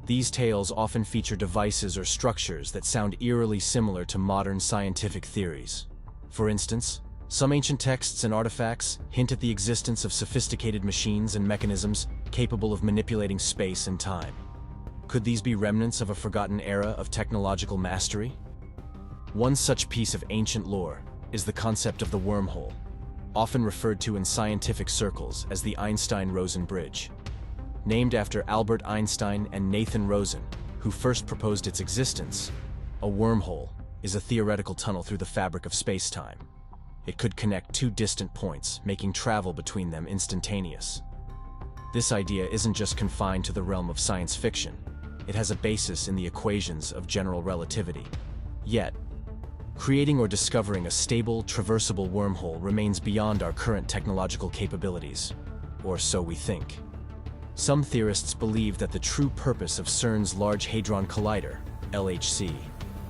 These tales often feature devices or structures that sound eerily similar to modern scientific theories. For instance, some ancient texts and artifacts hint at the existence of sophisticated machines and mechanisms capable of manipulating space and time. Could these be remnants of a forgotten era of technological mastery? One such piece of ancient lore is the concept of the wormhole, often referred to in scientific circles as the Einstein-Rosen bridge. Named after Albert Einstein and Nathan Rosen, who first proposed its existence, a wormhole is a theoretical tunnel through the fabric of space-time. It could connect two distant points, making travel between them instantaneous. This idea isn't just confined to the realm of science fiction. It has a basis in the equations of general relativity. Yet, creating or discovering a stable, traversable wormhole remains beyond our current technological capabilities, or so we think. Some theorists believe that the true purpose of CERN's Large Hadron Collider, LHC,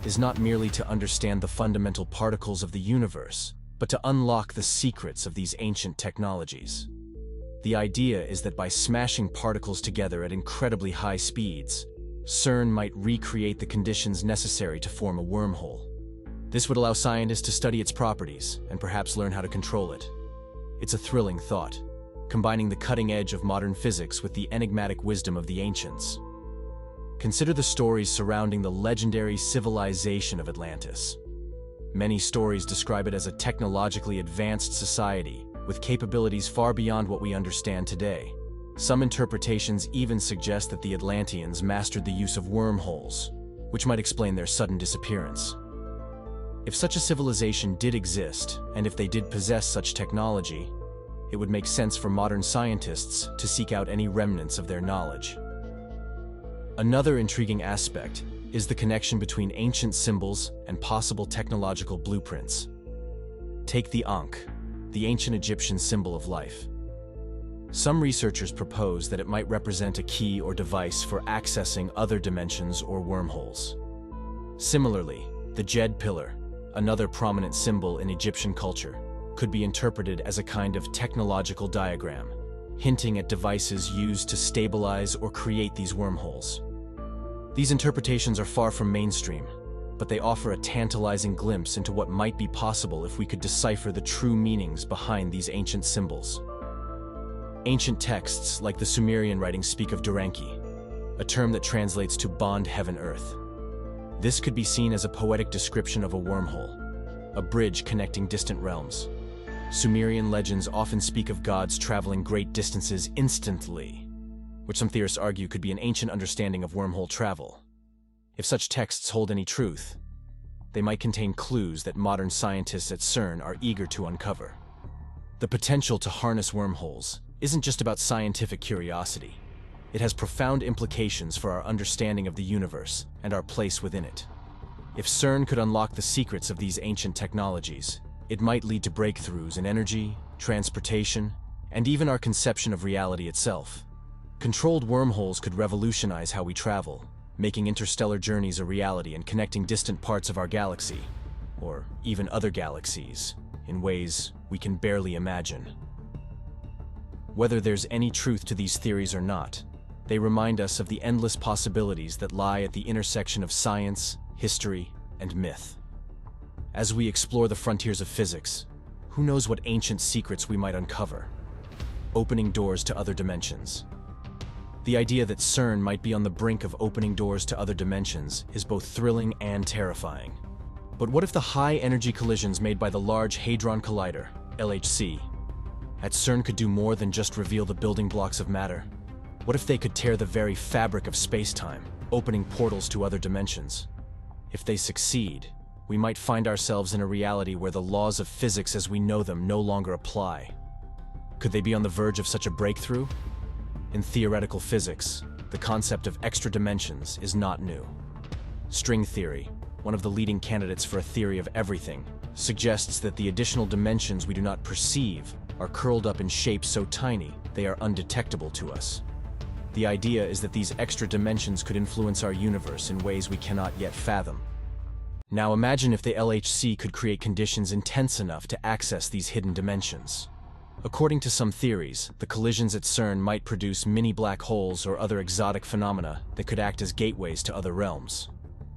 is not merely to understand the fundamental particles of the universe, but to unlock the secrets of these ancient technologies. The idea is that by smashing particles together at incredibly high speeds, CERN might recreate the conditions necessary to form a wormhole. This would allow scientists to study its properties and perhaps learn how to control it. It's a thrilling thought, combining the cutting edge of modern physics with the enigmatic wisdom of the ancients. Consider the stories surrounding the legendary civilization of Atlantis. Many stories describe it as a technologically advanced society with capabilities far beyond what we understand today. Some interpretations even suggest that the Atlanteans mastered the use of wormholes, which might explain their sudden disappearance. If such a civilization did exist, and if they did possess such technology, it would make sense for modern scientists to seek out any remnants of their knowledge. Another intriguing aspect is the connection between ancient symbols and possible technological blueprints. Take the Ankh, the ancient Egyptian symbol of life. Some researchers propose that it might represent a key or device for accessing other dimensions or wormholes. Similarly, the Djed pillar, another prominent symbol in Egyptian culture, could be interpreted as a kind of technological diagram, hinting at devices used to stabilize or create these wormholes. These interpretations are far from mainstream, but they offer a tantalizing glimpse into what might be possible if we could decipher the true meanings behind these ancient symbols. Ancient texts like the Sumerian writings speak of Duranki, a term that translates to bond heaven-earth. This could be seen as a poetic description of a wormhole, a bridge connecting distant realms. Sumerian legends often speak of gods traveling great distances instantly, which some theorists argue could be an ancient understanding of wormhole travel. If such texts hold any truth, they might contain clues that modern scientists at CERN are eager to uncover. The potential to harness wormholes isn't just about scientific curiosity. It has profound implications for our understanding of the universe and our place within it. If CERN could unlock the secrets of these ancient technologies, it might lead to breakthroughs in energy, transportation, and even our conception of reality itself. Controlled wormholes could revolutionize how we travel, making interstellar journeys a reality and connecting distant parts of our galaxy, or even other galaxies, in ways we can barely imagine. Whether there's any truth to these theories or not, they remind us of the endless possibilities that lie at the intersection of science, history, and myth. As we explore the frontiers of physics, who knows what ancient secrets we might uncover, opening doors to other dimensions. The idea that CERN might be on the brink of opening doors to other dimensions is both thrilling and terrifying. But what if the high-energy collisions made by the Large Hadron Collider, LHC, at CERN could do more than just reveal the building blocks of matter? What if they could tear the very fabric of space-time, opening portals to other dimensions? If they succeed, we might find ourselves in a reality where the laws of physics as we know them no longer apply. Could they be on the verge of such a breakthrough? In theoretical physics, the concept of extra dimensions is not new. String theory, one of the leading candidates for a theory of everything, suggests that the additional dimensions we do not perceive are curled up in shapes so tiny they are undetectable to us. The idea is that these extra dimensions could influence our universe in ways we cannot yet fathom. Now imagine if the LHC could create conditions intense enough to access these hidden dimensions. According to some theories, the collisions at CERN might produce mini black holes or other exotic phenomena that could act as gateways to other realms.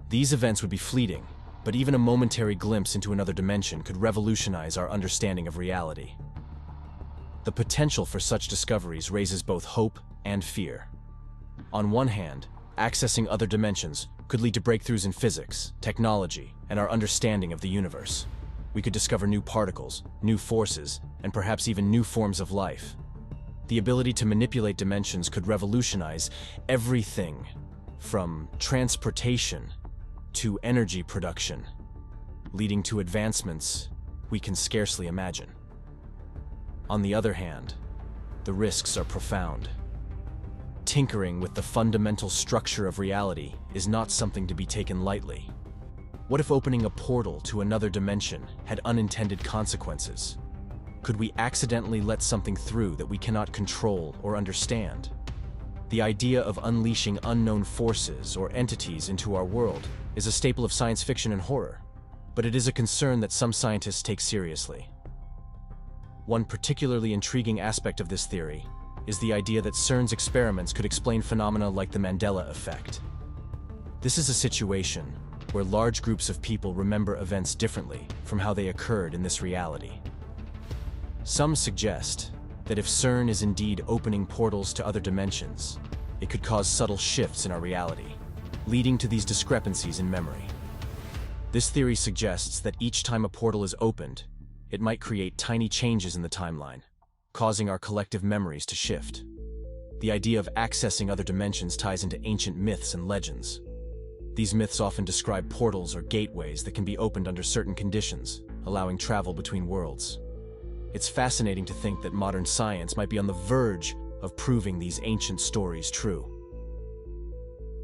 These events would be fleeting, but even a momentary glimpse into another dimension could revolutionize our understanding of reality. The potential for such discoveries raises both hope and fear. On one hand, accessing other dimensions could lead to breakthroughs in physics, technology, and our understanding of the universe. We could discover new particles, new forces, and perhaps even new forms of life. The ability to manipulate dimensions could revolutionize everything from transportation to energy production, leading to advancements we can scarcely imagine. On the other hand, the risks are profound. Tinkering with the fundamental structure of reality is not something to be taken lightly. What if opening a portal to another dimension had unintended consequences? Could we accidentally let something through that we cannot control or understand? The idea of unleashing unknown forces or entities into our world is a staple of science fiction and horror, but it is a concern that some scientists take seriously. One particularly intriguing aspect of this theory is the idea that CERN's experiments could explain phenomena like the Mandela effect. This is a situation where large groups of people remember events differently from how they occurred in this reality. Some suggest that if CERN is indeed opening portals to other dimensions, it could cause subtle shifts in our reality, leading to these discrepancies in memory. This theory suggests that each time a portal is opened, it might create tiny changes in the timeline, causing our collective memories to shift. The idea of accessing other dimensions ties into ancient myths and legends. These myths often describe portals or gateways that can be opened under certain conditions, allowing travel between worlds. It's fascinating to think that modern science might be on the verge of proving these ancient stories true.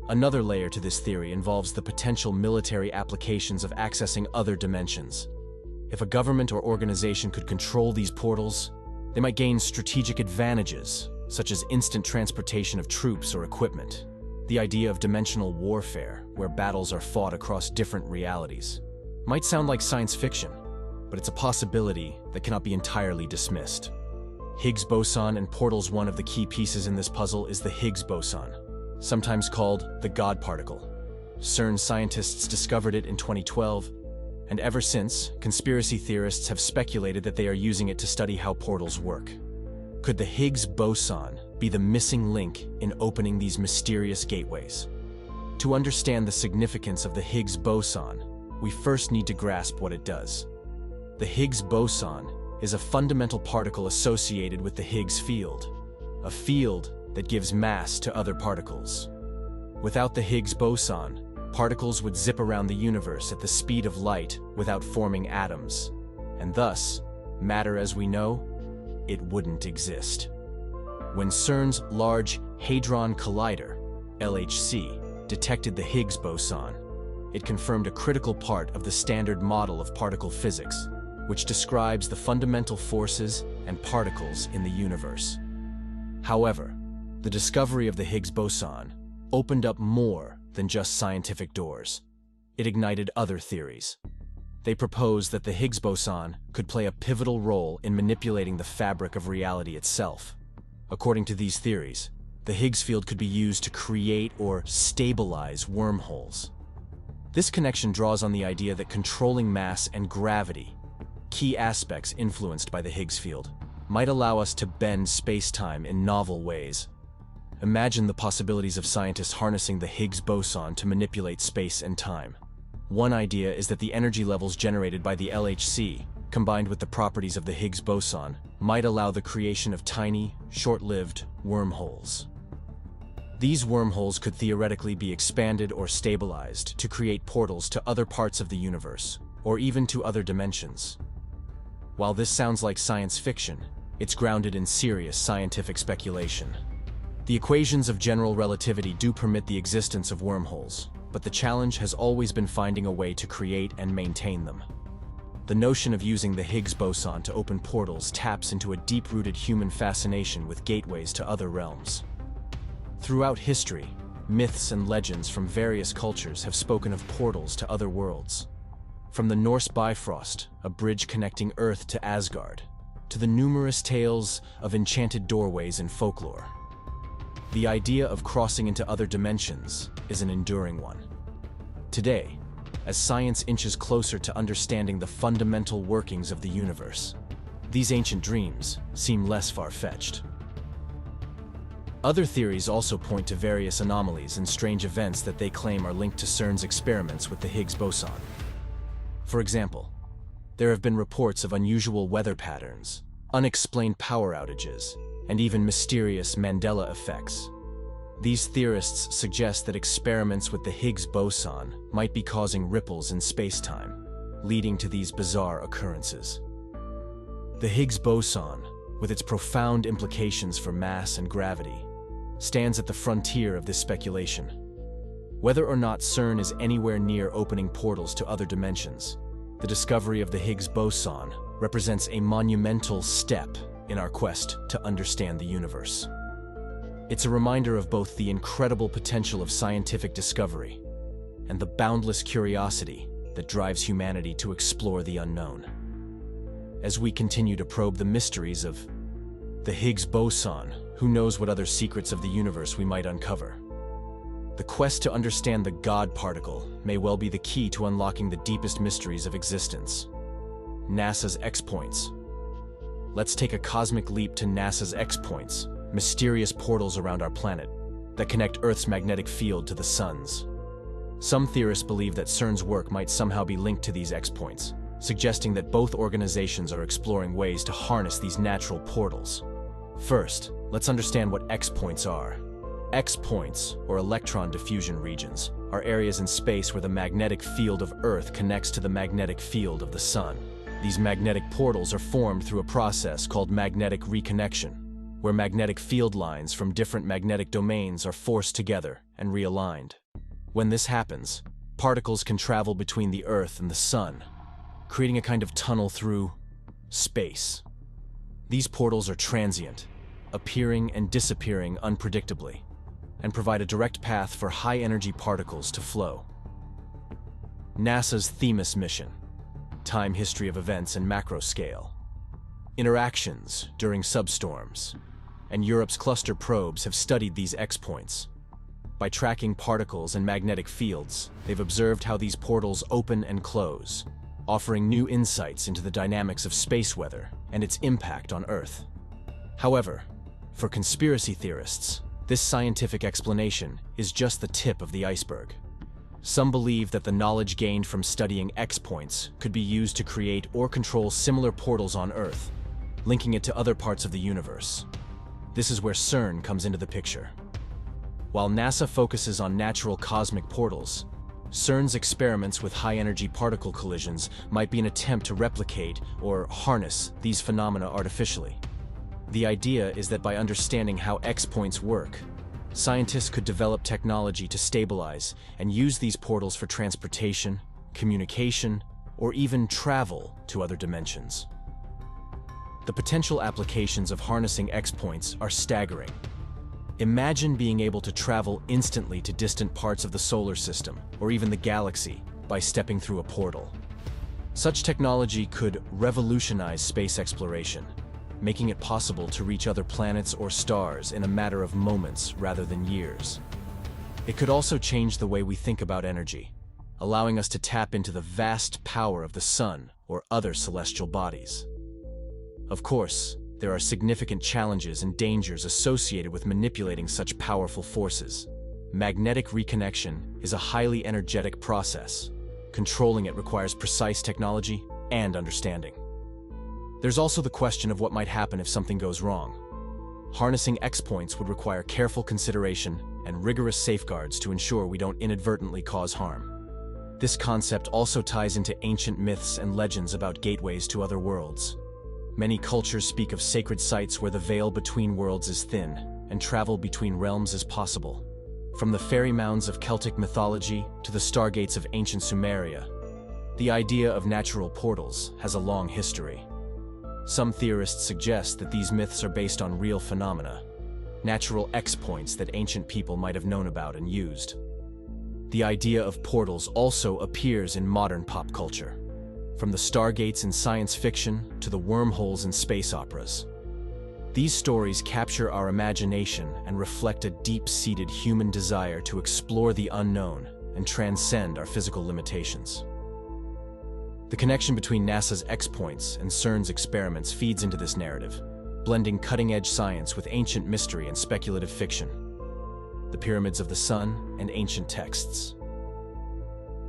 Another layer to this theory involves the potential military applications of accessing other dimensions. If a government or organization could control these portals, they might gain strategic advantages, such as instant transportation of troops or equipment. The idea of dimensional warfare, where battles are fought across different realities, might sound like science fiction, but it's a possibility that cannot be entirely dismissed. Higgs boson and portals. One of the key pieces in this puzzle is the Higgs boson, sometimes called the God particle. CERN scientists discovered it in 2012, and ever since, conspiracy theorists have speculated that they are using it to study how portals work. Could the Higgs boson be the missing link in opening these mysterious gateways? To understand the significance of the Higgs boson, we first need to grasp what it does. The Higgs boson is a fundamental particle associated with the Higgs field, a field that gives mass to other particles. Without the Higgs boson, particles would zip around the universe at the speed of light without forming atoms, and thus, matter as we know, it wouldn't exist. When CERN's Large Hadron Collider, LHC, detected the Higgs boson, it confirmed a critical part of the standard model of particle physics, which describes the fundamental forces and particles in the universe. However, the discovery of the Higgs boson opened up more than just scientific doors. It ignited other theories. They proposed that the Higgs boson could play a pivotal role in manipulating the fabric of reality itself. According to these theories, the Higgs field could be used to create or stabilize wormholes. This connection draws on the idea that controlling mass and gravity, key aspects influenced by the Higgs field, might allow us to bend space-time in novel ways. Imagine the possibilities of scientists harnessing the Higgs boson to manipulate space and time. One idea is that the energy levels generated by the LHC, combined with the properties of the Higgs boson, might allow the creation of tiny, short-lived wormholes. These wormholes could theoretically be expanded or stabilized to create portals to other parts of the universe, or even to other dimensions. While this sounds like science fiction, it's grounded in serious scientific speculation. The equations of general relativity do permit the existence of wormholes, but the challenge has always been finding a way to create and maintain them. The notion of using the Higgs boson to open portals taps into a deep-rooted human fascination with gateways to other realms. Throughout history, myths and legends from various cultures have spoken of portals to other worlds. From the Norse Bifrost, a bridge connecting Earth to Asgard, to the numerous tales of enchanted doorways in folklore. The idea of crossing into other dimensions is an enduring one. Today, as science inches closer to understanding the fundamental workings of the universe, these ancient dreams seem less far-fetched. Other theories also point to various anomalies and strange events that they claim are linked to CERN's experiments with the Higgs boson. For example, there have been reports of unusual weather patterns, unexplained power outages, and even mysterious Mandela effects. These theorists suggest that experiments with the Higgs boson might be causing ripples in space-time, leading to these bizarre occurrences. The Higgs boson, with its profound implications for mass and gravity, stands at the frontier of this speculation. Whether or not CERN is anywhere near opening portals to other dimensions, the discovery of the Higgs boson represents a monumental step in our quest to understand the universe. It's a reminder of both the incredible potential of scientific discovery and the boundless curiosity that drives humanity to explore the unknown. As we continue to probe the mysteries of the Higgs boson, who knows what other secrets of the universe we might uncover? The quest to understand the God particle may well be the key to unlocking the deepest mysteries of existence. NASA's X-points. Let's take a cosmic leap to NASA's X-points, mysterious portals around our planet that connect Earth's magnetic field to the Sun's. Some theorists believe that CERN's work might somehow be linked to these X-points, suggesting that both organizations are exploring ways to harness these natural portals. First, let's understand what X-points are. X-points, or electron diffusion regions, are areas in space where the magnetic field of Earth connects to the magnetic field of the Sun. These magnetic portals are formed through a process called magnetic reconnection, where magnetic field lines from different magnetic domains are forced together and realigned. When this happens, particles can travel between the Earth and the Sun, creating a kind of tunnel through space. These portals are transient, appearing and disappearing unpredictably, and provide a direct path for high-energy particles to flow. NASA's Themis mission, time history of events and macro scale. Interactions during substorms, and Europe's cluster probes have studied these X-points. By tracking particles and magnetic fields, they've observed how these portals open and close, offering new insights into the dynamics of space weather and its impact on Earth. However, for conspiracy theorists, this scientific explanation is just the tip of the iceberg. Some believe that the knowledge gained from studying X-points could be used to create or control similar portals on Earth, linking it to other parts of the universe. This is where CERN comes into the picture. While NASA focuses on natural cosmic portals, CERN's experiments with high-energy particle collisions might be an attempt to replicate or harness these phenomena artificially. The idea is that by understanding how X-points work, scientists could develop technology to stabilize and use these portals for transportation, communication, or even travel to other dimensions. the potential applications of harnessing X-points are staggering. Imagine being able to travel instantly to distant parts of the solar system, or even the galaxy, by stepping through a portal. Such technology could revolutionize space exploration, making it possible to reach other planets or stars in a matter of moments rather than years. It could also change the way we think about energy, allowing us to tap into the vast power of the sun or other celestial bodies. Of course, there are significant challenges and dangers associated with manipulating such powerful forces. Magnetic reconnection is a highly energetic process. Controlling it requires precise technology and understanding. There's also the question of what might happen if something goes wrong. Harnessing X-points would require careful consideration and rigorous safeguards to ensure we don't inadvertently cause harm. This concept also ties into ancient myths and legends about gateways to other worlds. Many cultures speak of sacred sites where the veil between worlds is thin and travel between realms is possible. From the fairy mounds of Celtic mythology to the stargates of ancient Sumeria, the idea of natural portals has a long history. Some theorists suggest that these myths are based on real phenomena, natural X-points that ancient people might have known about and used. The idea of portals also appears in modern pop culture, from the stargates in science fiction to the wormholes in space operas. These stories capture our imagination and reflect a deep-seated human desire to explore the unknown and transcend our physical limitations. The connection between NASA's X-points and CERN's experiments feeds into this narrative, blending cutting-edge science with ancient mystery and speculative fiction. The pyramids of the sun and ancient texts.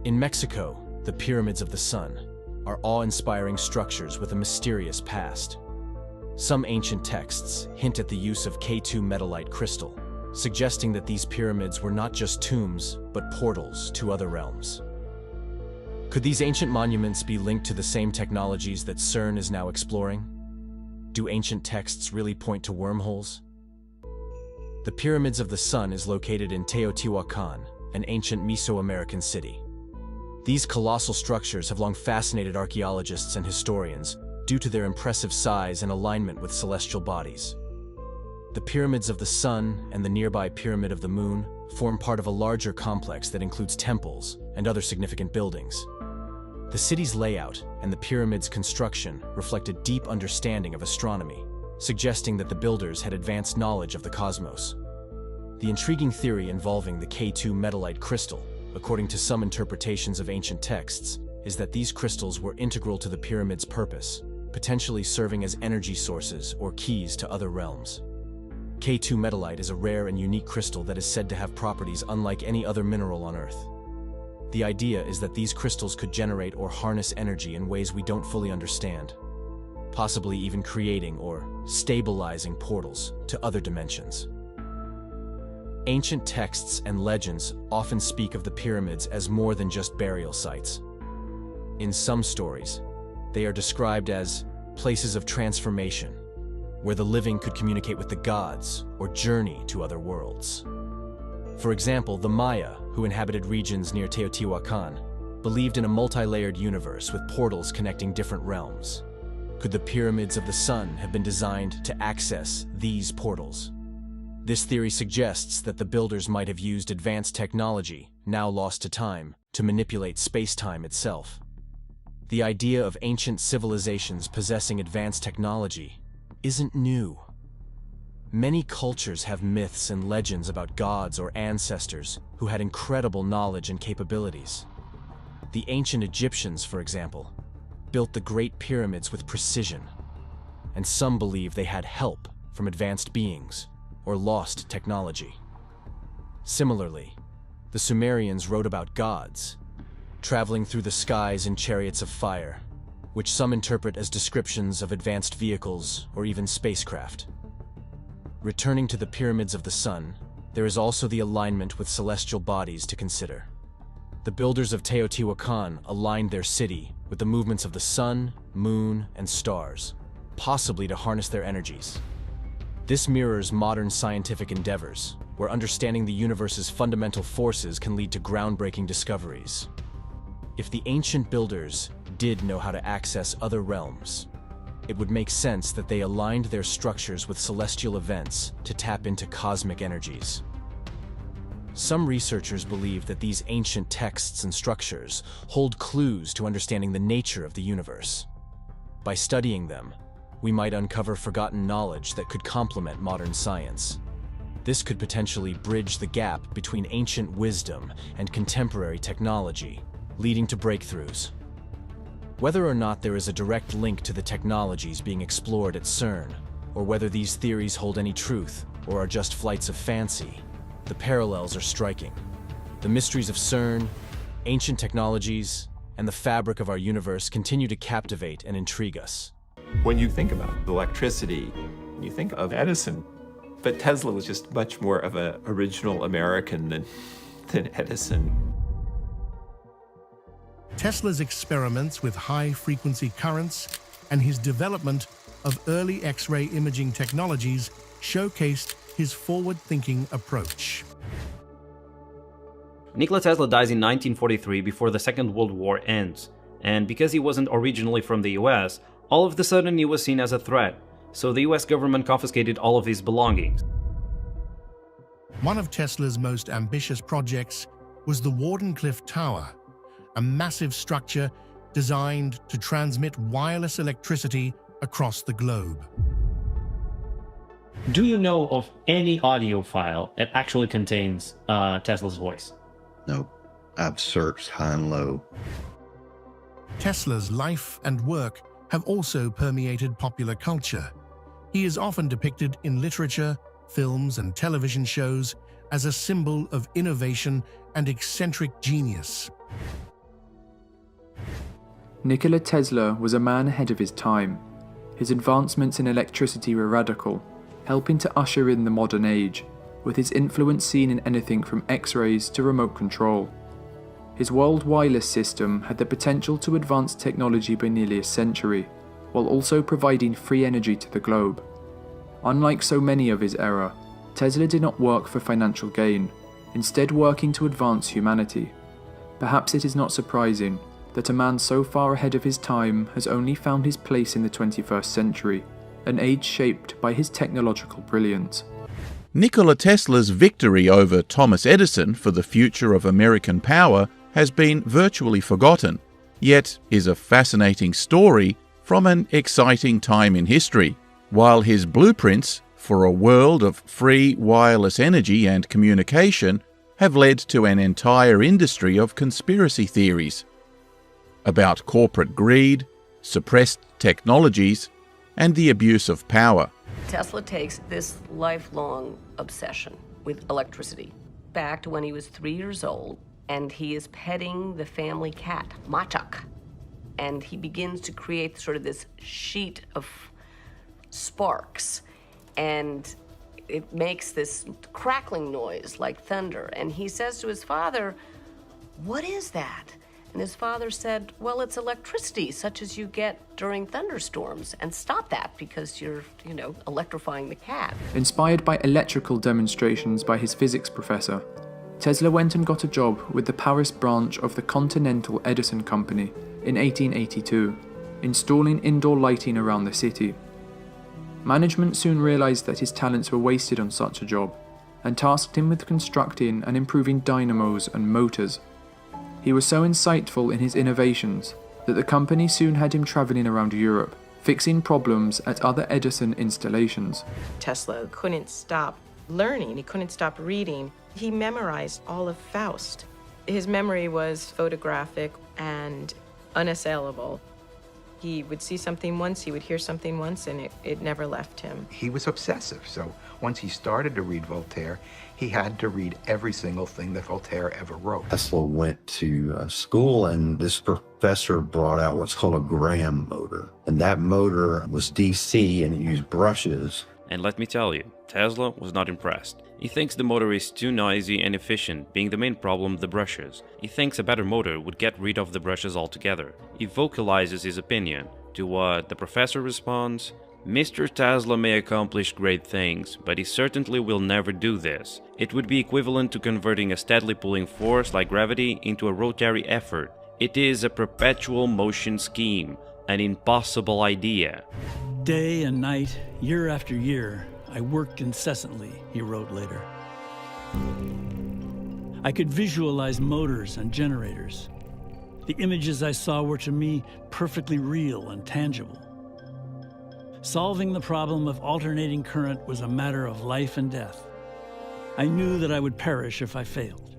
In Mexico, the pyramids of the sun are awe-inspiring structures with a mysterious past. Some ancient texts hint at the use of K2 metallite crystal, suggesting that these pyramids were not just tombs, but portals to other realms. Could these ancient monuments be linked to the same technologies that CERN is now exploring? Do ancient texts really point to wormholes? The Pyramids of the Sun is located in Teotihuacan, an ancient Mesoamerican city. These colossal structures have long fascinated archaeologists and historians due to their impressive size and alignment with celestial bodies. The Pyramids of the Sun and the nearby Pyramid of the Moon form part of a larger complex that includes temples and other significant buildings. The city's layout and the pyramid's construction reflect a deep understanding of astronomy, suggesting that the builders had advanced knowledge of the cosmos. The intriguing theory involving the K2 metallite crystal, according to some interpretations of ancient texts, is that these crystals were integral to the pyramid's purpose, potentially serving as energy sources or keys to other realms. K2 metallite is a rare and unique crystal that is said to have properties unlike any other mineral on Earth. The idea is that these crystals could generate or harness energy in ways we don't fully understand, possibly even creating or stabilizing portals to other dimensions. Ancient texts and legends often speak of the pyramids as more than just burial sites. In some stories, they are described as places of transformation, where the living could communicate with the gods or journey to other worlds. For example, the Maya, who inhabited regions near Teotihuacan, believed in a multi-layered universe with portals connecting different realms. Could the Pyramids of the Sun have been designed to access these portals? This theory suggests that the builders might have used advanced technology, now lost to time, to manipulate space-time itself. The idea of ancient civilizations possessing advanced technology isn't new. Many cultures have myths and legends about gods or ancestors who had incredible knowledge and capabilities. The ancient Egyptians, for example, built the Great Pyramids with precision, and some believe they had help from advanced beings or lost technology. Similarly, the Sumerians wrote about gods, traveling through the skies in chariots of fire, which some interpret as descriptions of advanced vehicles or even spacecraft. Returning to the Pyramids of the Sun, there is also the alignment with celestial bodies to consider. The builders of Teotihuacan aligned their city with the movements of the sun, moon, and stars, possibly to harness their energies. This mirrors modern scientific endeavors, where understanding the universe's fundamental forces can lead to groundbreaking discoveries. If the ancient builders did know how to access other realms, it would make sense that they aligned their structures with celestial events to tap into cosmic energies. Some researchers believe that these ancient texts and structures hold clues to understanding the nature of the universe. By studying them, we might uncover forgotten knowledge that could complement modern science. This could potentially bridge the gap between ancient wisdom and contemporary technology, leading to breakthroughs. Whether or not there is a direct link to the technologies being explored at CERN, or whether these theories hold any truth or are just flights of fancy, the parallels are striking. The mysteries of CERN, ancient technologies, and the fabric of our universe continue to captivate and intrigue us. When you think about electricity, you think of Edison, but Tesla was just much more of an original American than Edison. Tesla's experiments with high-frequency currents and his development of early X-ray imaging technologies showcased his forward-thinking approach. Nikola Tesla dies in 1943 before the Second World War ends, and because he wasn't originally from the US, all of a sudden he was seen as a threat, so the US government confiscated all of his belongings. One of Tesla's most ambitious projects was the Wardenclyffe Tower, a massive structure designed to transmit wireless electricity across the globe. Do you know of any audio file that actually contains Tesla's voice? Nope. I've searched high and low. Tesla's life and work have also permeated popular culture. He is often depicted in literature, films, and television shows as a symbol of innovation and eccentric genius. Nikola Tesla was a man ahead of his time. His advancements in electricity were radical, helping to usher in the modern age, with his influence seen in anything from X-rays to remote control. His world wireless system had the potential to advance technology by nearly a century, while also providing free energy to the globe. Unlike so many of his era, Tesla did not work for financial gain, instead working to advance humanity. Perhaps it is not surprising that a man so far ahead of his time has only found his place in the 21st century, an age shaped by his technological brilliance. Nikola Tesla's victory over Thomas Edison for the future of American power has been virtually forgotten, yet is a fascinating story from an exciting time in history, while his blueprints for a world of free wireless energy and communication have led to an entire industry of conspiracy theories about corporate greed, suppressed technologies, and the abuse of power. Tesla takes this lifelong obsession with electricity back to when he was 3 years old, and he is petting the family cat, Maçak, and he begins to create sort of this sheet of sparks, and it makes this crackling noise like thunder, and he says to his father, "What is that?" And his father said, "Well, it's electricity, such as you get during thunderstorms, and stop that because you're, electrifying the cat." Inspired by electrical demonstrations by his physics professor, Tesla went and got a job with the Paris branch of the Continental Edison Company in 1882, installing indoor lighting around the city. Management soon realized that his talents were wasted on such a job, and tasked him with constructing and improving dynamos and motors. He was so insightful in his innovations that the company soon had him traveling around Europe, fixing problems at other Edison installations. Tesla couldn't stop learning, he couldn't stop reading. He memorized all of Faust. His memory was photographic and unassailable. He would see something once, he would hear something once, and it never left him. He was obsessive, so once he started to read Voltaire, he had to read every single thing that Voltaire ever wrote. Tesla went to school, and this professor brought out what's called a Graham motor. And that motor was DC, and it used brushes. And let me tell you, Tesla was not impressed. He thinks the motor is too noisy and efficient, being the main problem the brushes. He thinks a better motor would get rid of the brushes altogether. He vocalizes his opinion, to what the professor responds, "Mr. Tesla may accomplish great things, but he certainly will never do this. It would be equivalent to converting a steadily pulling force like gravity into a rotary effort. It is a perpetual motion scheme, an impossible idea." Day and night, year after year, I worked incessantly, he wrote later. I could visualize motors and generators. The images I saw were to me perfectly real and tangible. Solving the problem of alternating current was a matter of life and death. I knew that I would perish if I failed.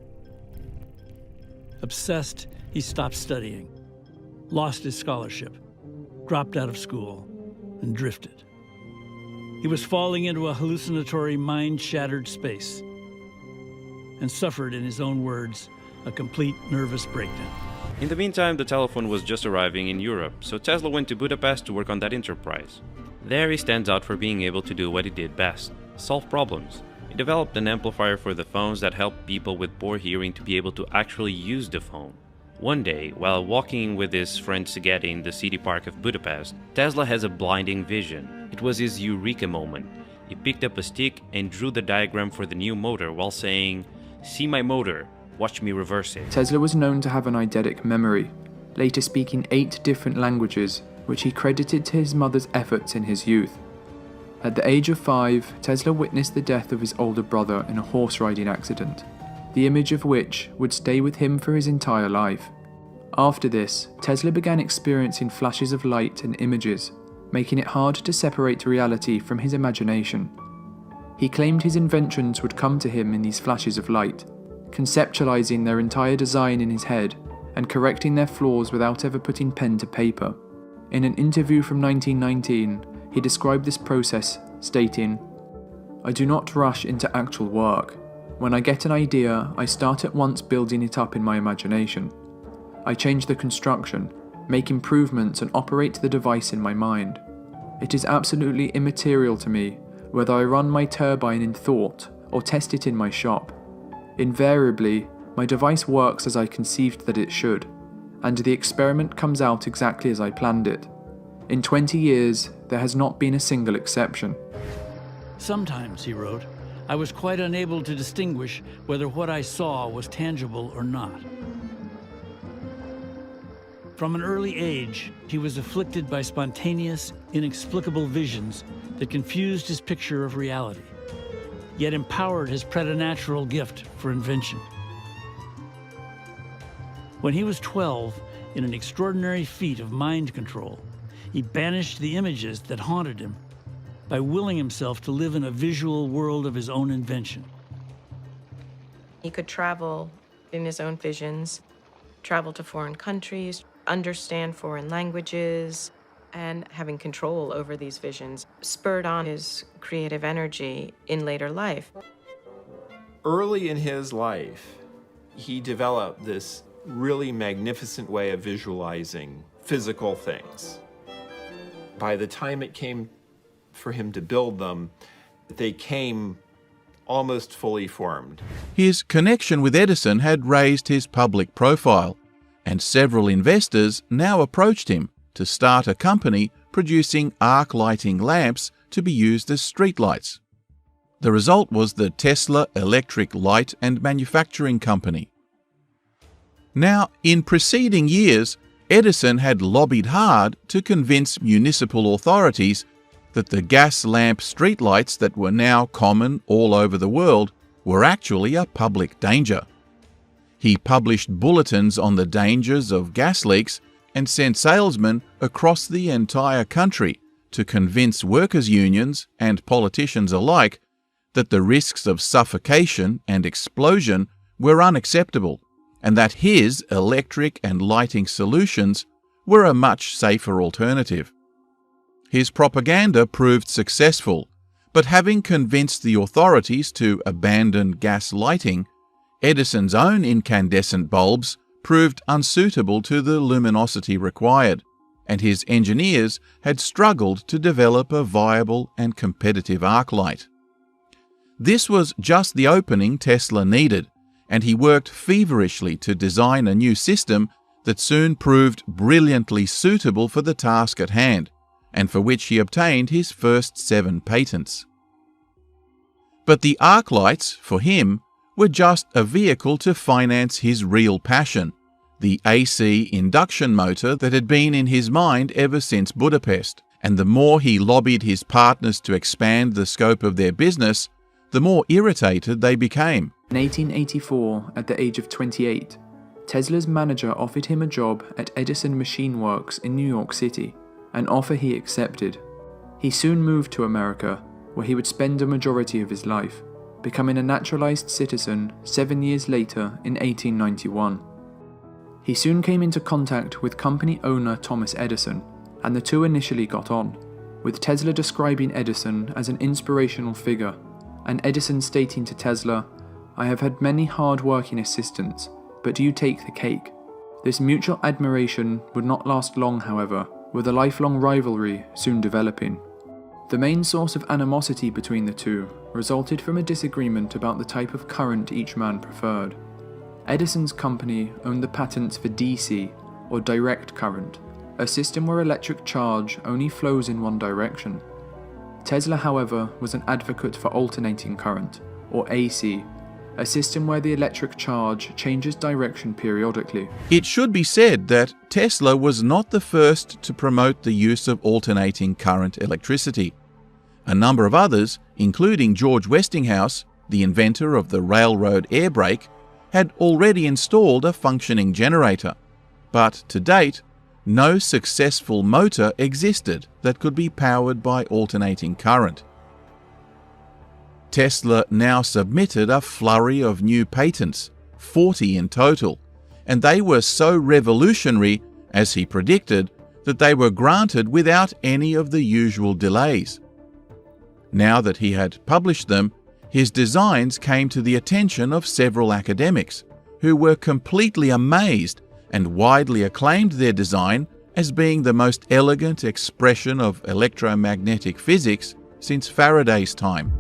Obsessed, he stopped studying, lost his scholarship, dropped out of school, and drifted. He was falling into a hallucinatory, mind-shattered space and suffered, in his own words, a complete nervous breakdown. In the meantime, the telephone was just arriving in Europe, so Tesla went to Budapest to work on that enterprise. There he stands out for being able to do what he did best, solve problems. He developed an amplifier for the phones that helped people with poor hearing to be able to actually use the phone. One day, while walking with his friend Szigeti in the city park of Budapest, Tesla has a blinding vision. It was his eureka moment. He picked up a stick and drew the diagram for the new motor while saying, "See my motor, watch me reverse it." Tesla was known to have an eidetic memory, later speaking 8 different languages, which he credited to his mother's efforts in his youth. At the age of 5, Tesla witnessed the death of his older brother in a horse riding accident, the image of which would stay with him for his entire life. After this, Tesla began experiencing flashes of light and images, making it hard to separate reality from his imagination. He claimed his inventions would come to him in these flashes of light, conceptualizing their entire design in his head and correcting their flaws without ever putting pen to paper. In an interview from 1919, he described this process, stating, "I do not rush into actual work. When I get an idea, I start at once building it up in my imagination. I change the construction, make improvements and operate the device in my mind. It is absolutely immaterial to me whether I run my turbine in thought or test it in my shop. Invariably, my device works as I conceived that it should, and the experiment comes out exactly as I planned it. In 20 years, there has not been a single exception." Sometimes, he wrote, I was quite unable to distinguish whether what I saw was tangible or not. From an early age, he was afflicted by spontaneous, inexplicable visions that confused his picture of reality, yet empowered his preternatural gift for invention. When he was 12, in an extraordinary feat of mind control, he banished the images that haunted him by willing himself to live in a visual world of his own invention. He could travel in his own visions, travel to foreign countries, understand foreign languages, and having control over these visions spurred on his creative energy in later life. Early in his life, he developed this really magnificent way of visualizing physical things. By the time it came for him to build them, they came almost fully formed. His connection with Edison had raised his public profile, and several investors now approached him to start a company producing arc lighting lamps to be used as streetlights. The result was the Tesla Electric Light and Manufacturing Company. Now, in preceding years, Edison had lobbied hard to convince municipal authorities that the gas lamp streetlights that were now common all over the world were actually a public danger. He published bulletins on the dangers of gas leaks and sent salesmen across the entire country to convince workers' unions and politicians alike that the risks of suffocation and explosion were unacceptable, and that his electric and lighting solutions were a much safer alternative. His propaganda proved successful, but having convinced the authorities to abandon gas lighting, Edison's own incandescent bulbs proved unsuitable to the luminosity required, and his engineers had struggled to develop a viable and competitive arc light. This was just the opening Tesla needed, and he worked feverishly to design a new system that soon proved brilliantly suitable for the task at hand, and for which he obtained his first 7 patents. But the arc lights, for him, were just a vehicle to finance his real passion, the AC induction motor that had been in his mind ever since Budapest, and the more he lobbied his partners to expand the scope of their business, the more irritated they became. In 1884, at the age of 28, Tesla's manager offered him a job at Edison Machine Works in New York City, an offer he accepted. He soon moved to America, where he would spend a majority of his life, becoming a naturalized citizen 7 years later in 1891. He soon came into contact with company owner Thomas Edison, and the two initially got on, with Tesla describing Edison as an inspirational figure, and Edison stating to Tesla, "I have had many hard-working assistants, but you take the cake." This mutual admiration would not last long, however, with a lifelong rivalry soon developing. The main source of animosity between the two resulted from a disagreement about the type of current each man preferred. Edison's company owned the patents for DC, or direct current, a system where electric charge only flows in one direction. Tesla, however, was an advocate for alternating current, or AC, a system where the electric charge changes direction periodically. It should be said that Tesla was not the first to promote the use of alternating current electricity. A number of others, including George Westinghouse, the inventor of the railroad air brake, had already installed a functioning generator. But to date, no successful motor existed that could be powered by alternating current. Tesla now submitted a flurry of new patents, 40 in total, and they were so revolutionary, as he predicted, that they were granted without any of the usual delays. Now that he had published them, his designs came to the attention of several academics, who were completely amazed and widely acclaimed their design as being the most elegant expression of electromagnetic physics since Faraday's time.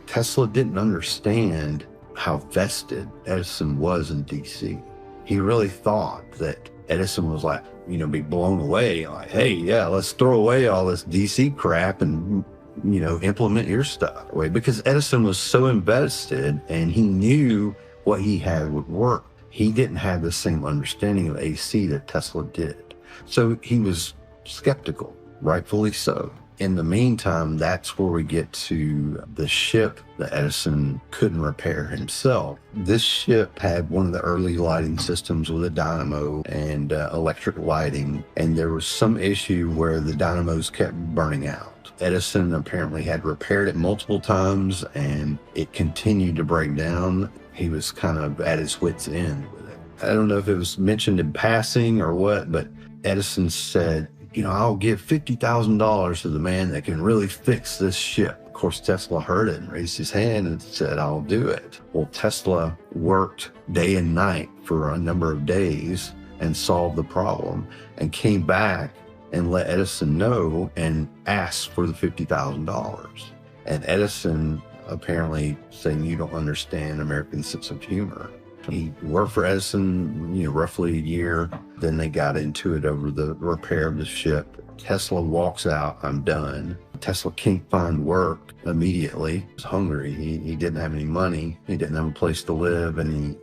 Tesla didn't understand how vested Edison was in DC. He really thought that Edison was like, be blown away, like, hey, yeah, let's throw away all this DC crap and, implement your stuff away. Because Edison was so invested and he knew what he had would work. He didn't have the same understanding of AC that Tesla did. So he was skeptical, rightfully so. In the meantime, that's where we get to the ship that Edison couldn't repair himself. This ship had one of the early lighting systems with a dynamo and electric lighting, and there was some issue where the dynamos kept burning out. Edison apparently had repaired it multiple times, and it continued to break down. He was kind of at his wit's end with it. I don't know if it was mentioned in passing or what, but Edison said, I'll give $50,000 to the man that can really fix this ship. Of course, Tesla heard it and raised his hand and said, I'll do it. Well, Tesla worked day and night for a number of days and solved the problem and came back and let Edison know and asked for the $50,000. And Edison apparently saying, you don't understand American sense of humor. He worked for Edison, roughly a year. Then they got into it over the repair of the ship. Tesla walks out, I'm done. Tesla can't find work immediately. He was hungry. He didn't have any money. He didn't have a place to live, and he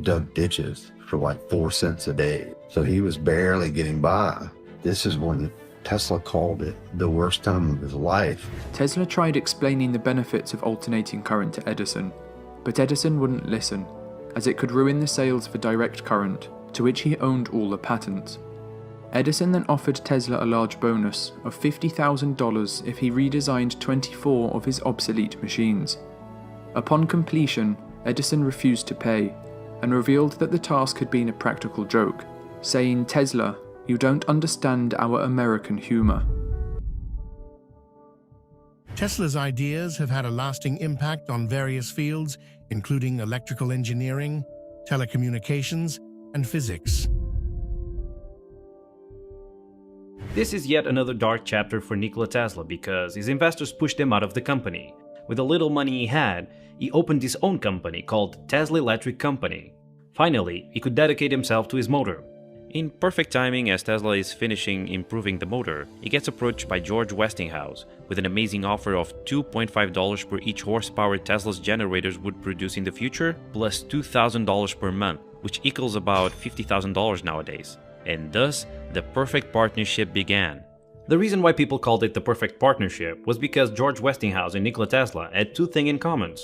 dug ditches for like 4 cents a day. So he was barely getting by. This is when Tesla called it the worst time of his life. Tesla tried explaining the benefits of alternating current to Edison, but Edison wouldn't listen, as it could ruin the sales for direct current, to which he owned all the patents. Edison then offered Tesla a large bonus of $50,000 if he redesigned 24 of his obsolete machines. Upon completion, Edison refused to pay, and revealed that the task had been a practical joke, saying, "Tesla, you don't understand our American humor." Tesla's ideas have had a lasting impact on various fields, including electrical engineering, telecommunications, and physics. This is yet another dark chapter for Nikola Tesla because his investors pushed him out of the company. With the little money he had, he opened his own company called Tesla Electric Company. Finally, he could dedicate himself to his motor. In perfect timing, as Tesla is finishing improving the motor, he gets approached by George Westinghouse with an amazing offer of $2.5 per each horsepower Tesla's generators would produce in the future, plus $2,000 per month, which equals about $50,000 nowadays. and thus the perfect partnership began. The reason why people called it the perfect partnership was because George Westinghouse and Nikola Tesla had two things in common.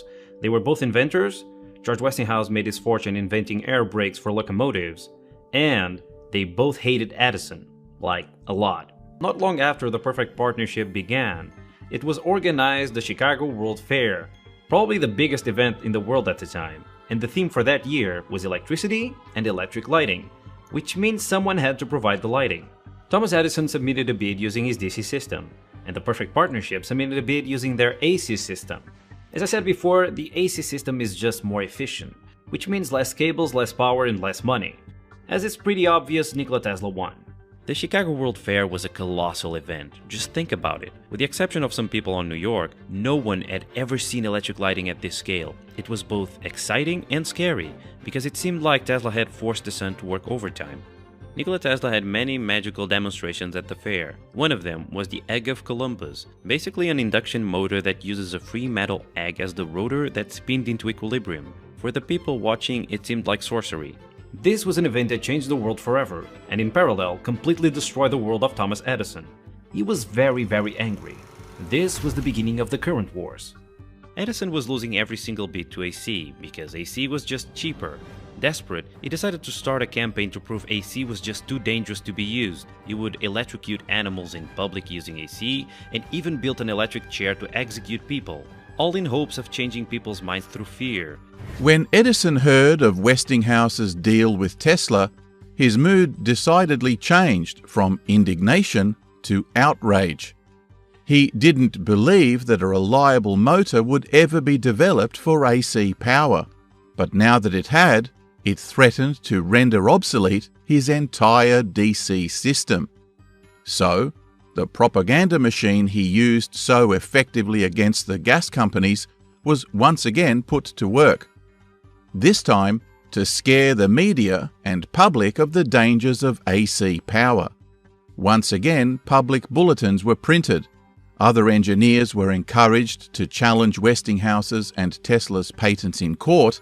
They were both inventors. George Westinghouse made his fortune inventing air brakes for locomotives, and they both hated Edison, like a lot. Not long after the perfect partnership began, it was organized the Chicago World Fair, probably the biggest event in the world at the time, and the theme for that year was electricity and electric lighting, which means someone had to provide the lighting. Thomas Edison submitted a bid using his DC system, and the perfect partnership submitted a bid using their AC system. As I said before, the AC system is just more efficient, which means less cables, less power, and less money. As it's pretty obvious, Nikola Tesla won. The Chicago World Fair was a colossal event. Just think about it. With the exception of some people on New York, no one had ever seen electric lighting at this scale. It was both exciting and scary, because it seemed like Tesla had forced the sun to work overtime. Nikola Tesla had many magical demonstrations at the fair. One of them was the Egg of Columbus, basically an induction motor that uses a free metal egg as the rotor that spins into equilibrium. For the people watching, it seemed like sorcery. This was an event that changed the world forever, and in parallel, completely destroyed the world of Thomas Edison. He was very, very angry. This was the beginning of the current wars. Edison was losing every single bid to AC because AC was just cheaper. Desperate, he decided to start a campaign to prove AC was just too dangerous to be used. He would electrocute animals in public using AC, and even built an electric chair to execute people, all in hopes of changing people's minds through fear. When Edison heard of Westinghouse's deal with Tesla, his mood decidedly changed from indignation to outrage. He didn't believe that a reliable motor would ever be developed for AC power, but now that it had, it threatened to render obsolete his entire DC system. So, the propaganda machine he used so effectively against the gas companies was once again put to work. This time, to scare the media and public of the dangers of AC power. Once again, public bulletins were printed. Other engineers were encouraged to challenge Westinghouse's and Tesla's patents in court,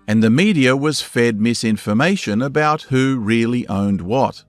and the media was fed misinformation about who really owned what.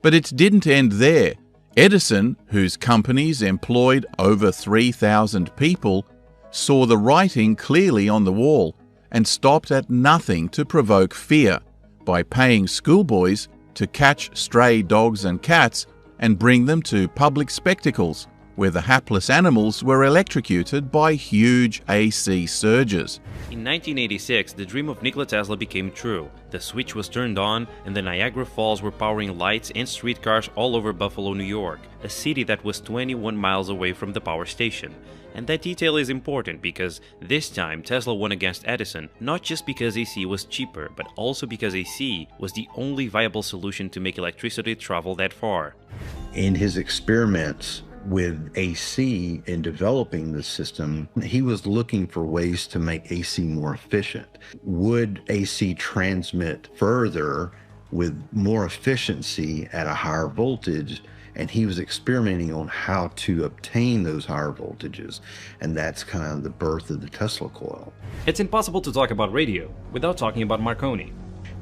But it didn't end there. Edison, whose companies employed over 3,000 people, saw the writing clearly on the wall and stopped at nothing to provoke fear by paying schoolboys to catch stray dogs and cats and bring them to public spectacles where the hapless animals were electrocuted by huge AC surges. In 1986, the dream of Nikola Tesla became true. The switch was turned on, and the Niagara Falls were powering lights and streetcars all over Buffalo, New York, a city that was 21 miles away from the power station. And that detail is important because this time Tesla won against Edison, not just because AC was cheaper, but also because AC was the only viable solution to make electricity travel that far. In his experiments with AC in developing the system, he was looking for ways to make AC more efficient. Would AC transmit further with more efficiency at a higher voltage? And he was experimenting on how to obtain those higher voltages. And that's kind of the birth of the Tesla coil. It's impossible to talk about radio without talking about Marconi.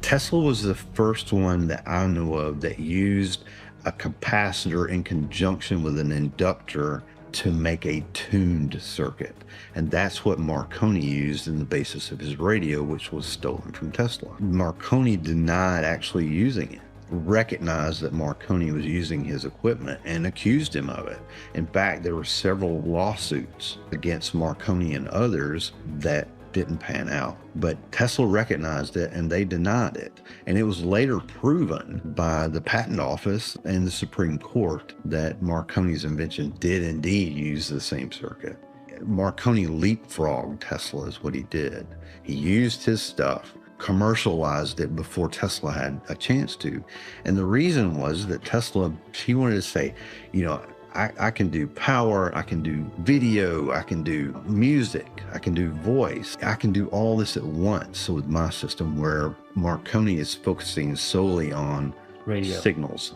Tesla was the first one that I know of that used a capacitor in conjunction with an inductor to make a tuned circuit. And that's what Marconi used in the basis of his radio, which was stolen from Tesla. Marconi denied actually using it, recognized that Marconi was using his equipment and accused him of it. In fact, there were several lawsuits against Marconi and others that didn't pan out. But Tesla recognized it and they denied it. And it was later proven by the Patent Office and the Supreme Court that Marconi's invention did indeed use the same circuit. Marconi leapfrogged Tesla is what he did. He used his stuff, commercialized it before Tesla had a chance to. And the reason was that Tesla, he wanted to say, you know, I can do power, I can do video, I can do music, I can do voice. I can do all this at once with my system, where Marconi is focusing solely on radio signals,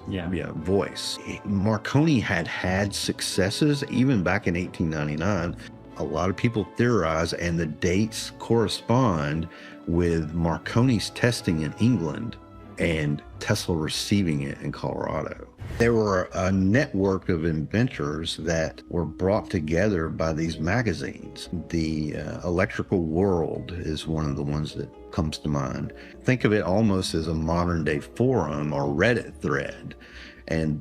voice. Marconi had successes even back in 1899. A lot of people theorize, and the dates correspond with Marconi's testing in England and Tesla receiving it in Colorado. There were a network of inventors that were brought together by these magazines. The Electrical World is one of the ones that comes to mind. Think of it almost as a modern day forum or Reddit thread,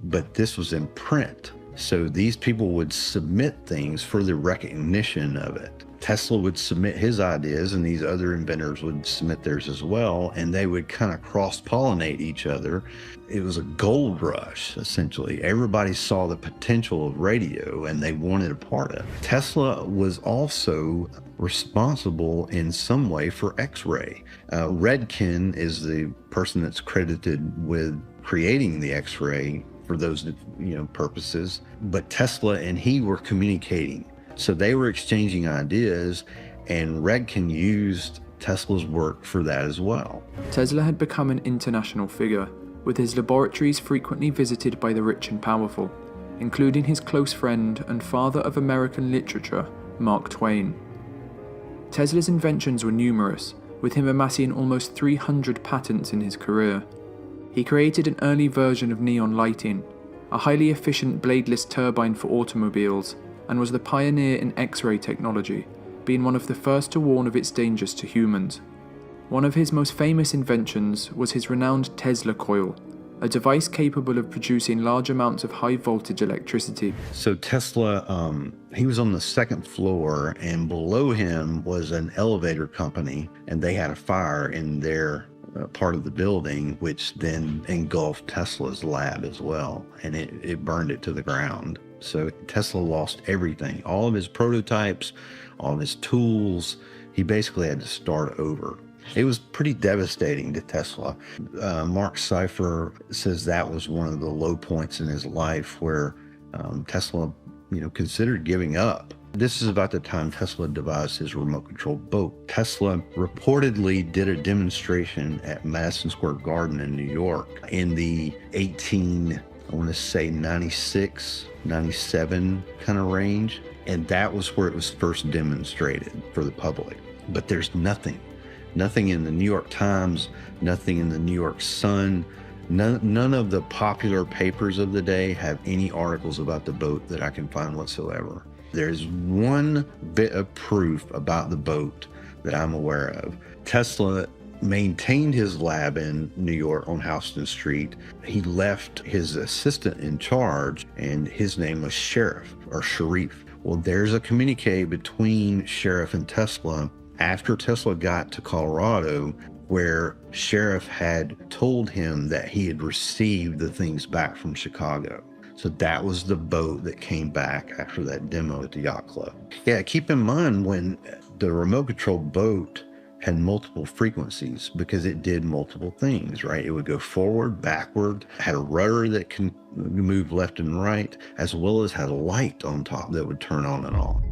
but this was in print. So these people would submit things for the recognition of it. Tesla would submit his ideas and these other inventors would submit theirs as well, and they would kind of cross-pollinate each other. It was a gold rush, essentially. Everybody saw the potential of radio and they wanted a part of it. Tesla was also responsible in some way for X-ray. Redkin is the person that's credited with creating the X-ray for those purposes, but Tesla and he were communicating. So they were exchanging ideas, and Redkin used Tesla's work for that as well. Tesla had become an international figure, with his laboratories frequently visited by the rich and powerful, including his close friend and father of American literature, Mark Twain. Tesla's inventions were numerous, with him amassing almost 300 patents in his career. He created an early version of neon lighting, a highly efficient bladeless turbine for automobiles, and was the pioneer in X-ray technology, being one of the first to warn of its dangers to humans. One of his most famous inventions was his renowned Tesla coil, a device capable of producing large amounts of high-voltage electricity. So Tesla, he was on the second floor, and below him was an elevator company, and they had a fire in their part of the building, which then engulfed Tesla's lab as well, and it burned it to the ground. So Tesla lost everything, all of his prototypes, all of his tools. He basically had to start over. It was pretty devastating to Tesla. Mark Cypher says that was one of the low points in his life where Tesla, considered giving up. This is about the time Tesla devised his remote control boat. Tesla reportedly did a demonstration at Madison Square Garden in New York in the 96, 97 kind of range. And that was where it was first demonstrated for the public. But there's nothing in the New York Times, nothing in the New York Sun. None of the popular papers of the day have any articles about the boat that I can find whatsoever. There's one bit of proof about the boat that I'm aware of. Tesla maintained his lab in New York on Houston Street. He left his assistant in charge, and his name was Sharif. Well, there's a communique between Sharif and Tesla after Tesla got to Colorado, where Sharif had told him that he had received the things back from Chicago. So that was the boat that came back after that demo at the yacht club. Yeah, keep in mind when the remote control boat had multiple frequencies because it did multiple things, right? It would go forward, backward, had a rudder that can move left and right, as well as had a light on top that would turn on and off.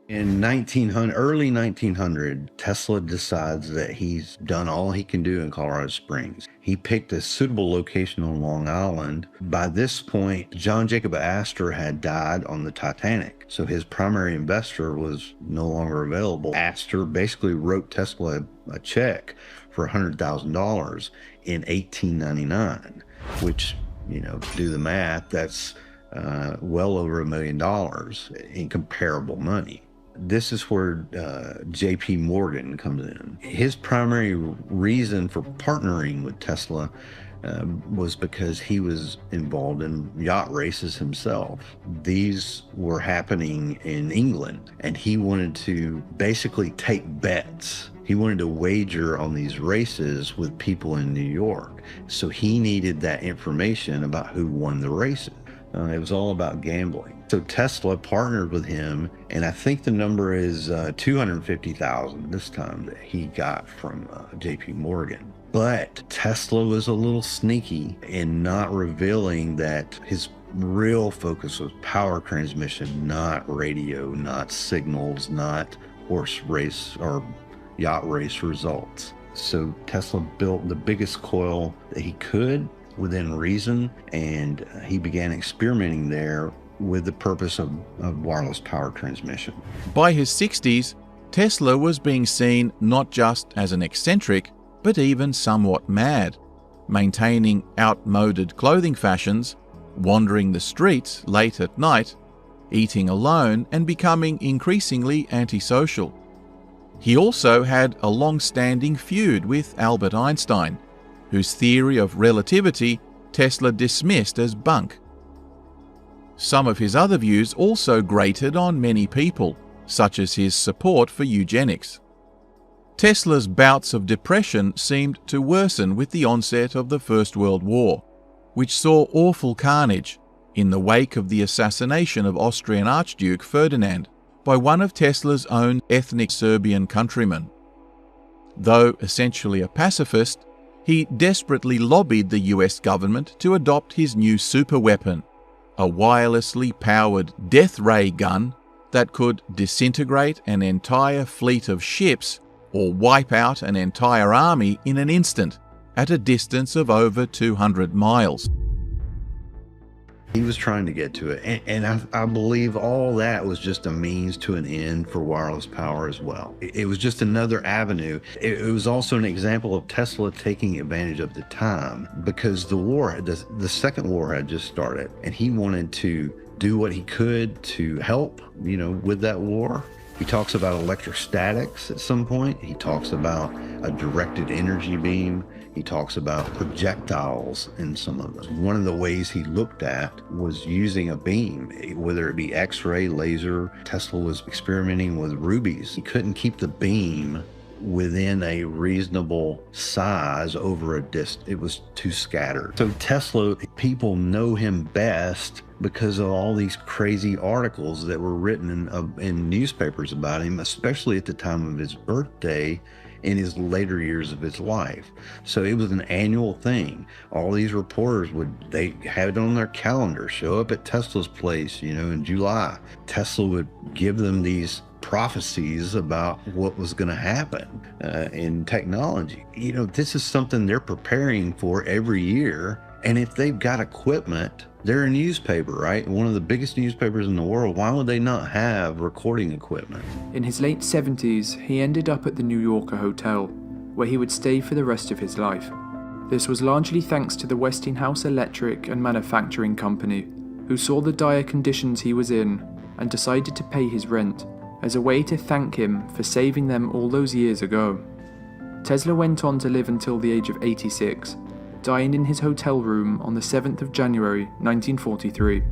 In early 1900, Tesla decides that he's done all he can do in Colorado Springs. He picked a suitable location on Long Island. By this point, John Jacob Astor had died on the Titanic, so his primary investor was no longer available. Astor basically wrote Tesla a check for $100,000 in 1899, which, do the math, that's well over $1 million in comparable money. This is where J.P. Morgan comes in. His primary reason for partnering with Tesla was because he was involved in yacht races himself. These were happening in England, and he wanted to basically take bets. He wanted to wager on these races with people in New York. So he needed that information about who won the races. It was all about gambling. So Tesla partnered with him, and I think the number is $250,000 this time that he got from J.P. Morgan. But Tesla was a little sneaky in not revealing that his real focus was power transmission, not radio, not signals, not horse race or yacht race results. So Tesla built the biggest coil that he could within reason, and he began experimenting there with the purpose of wireless power transmission. By his 60s, Tesla was being seen not just as an eccentric, but even somewhat mad. maintaining outmoded clothing fashions, wandering the streets late at night, eating alone, and becoming increasingly antisocial. He also had a long-standing feud with Albert Einstein, whose theory of relativity Tesla dismissed as bunk. Some of his other views also grated on many people, such as his support for eugenics. Tesla's bouts of depression seemed to worsen with the onset of the First World War, which saw awful carnage in the wake of the assassination of Austrian Archduke Ferdinand by one of Tesla's own ethnic Serbian countrymen. Though essentially a pacifist, he desperately lobbied the US government to adopt his new superweapon, a wirelessly powered death ray gun that could disintegrate an entire fleet of ships or wipe out an entire army in an instant at a distance of over 200 miles. He was trying to get to it, and I believe all that was just a means to an end for wireless power as well. It was just another avenue. It was also an example of Tesla taking advantage of the time, because the second war had just started, and he wanted to do what he could to help, with that war. He talks about electrostatics at some point. He talks about a directed energy beam. He talks about projectiles in some of them. One of the ways he looked at was using a beam, whether it be X-ray, laser. Tesla was experimenting with rubies. He couldn't keep the beam within a reasonable size over a distance. It was too scattered. So Tesla, people know him best because of all these crazy articles that were written in newspapers about him, especially at the time of his birthday in his later years of his life. So it was an annual thing. All these reporters they had it on their calendar, show up at Tesla's place, in July. Tesla would give them these prophecies about what was going to happen in technology. This is something they're preparing for every year. And if they've got equipment, they're a newspaper, right? One of the biggest newspapers in the world. Why would they not have recording equipment? In his late 70s, he ended up at the New Yorker Hotel, where he would stay for the rest of his life. This was largely thanks to the Westinghouse Electric and Manufacturing Company, who saw the dire conditions he was in and decided to pay his rent as a way to thank him for saving them all those years ago. Tesla went on to live until the age of 86, dying in his hotel room on the 7th of January 1943.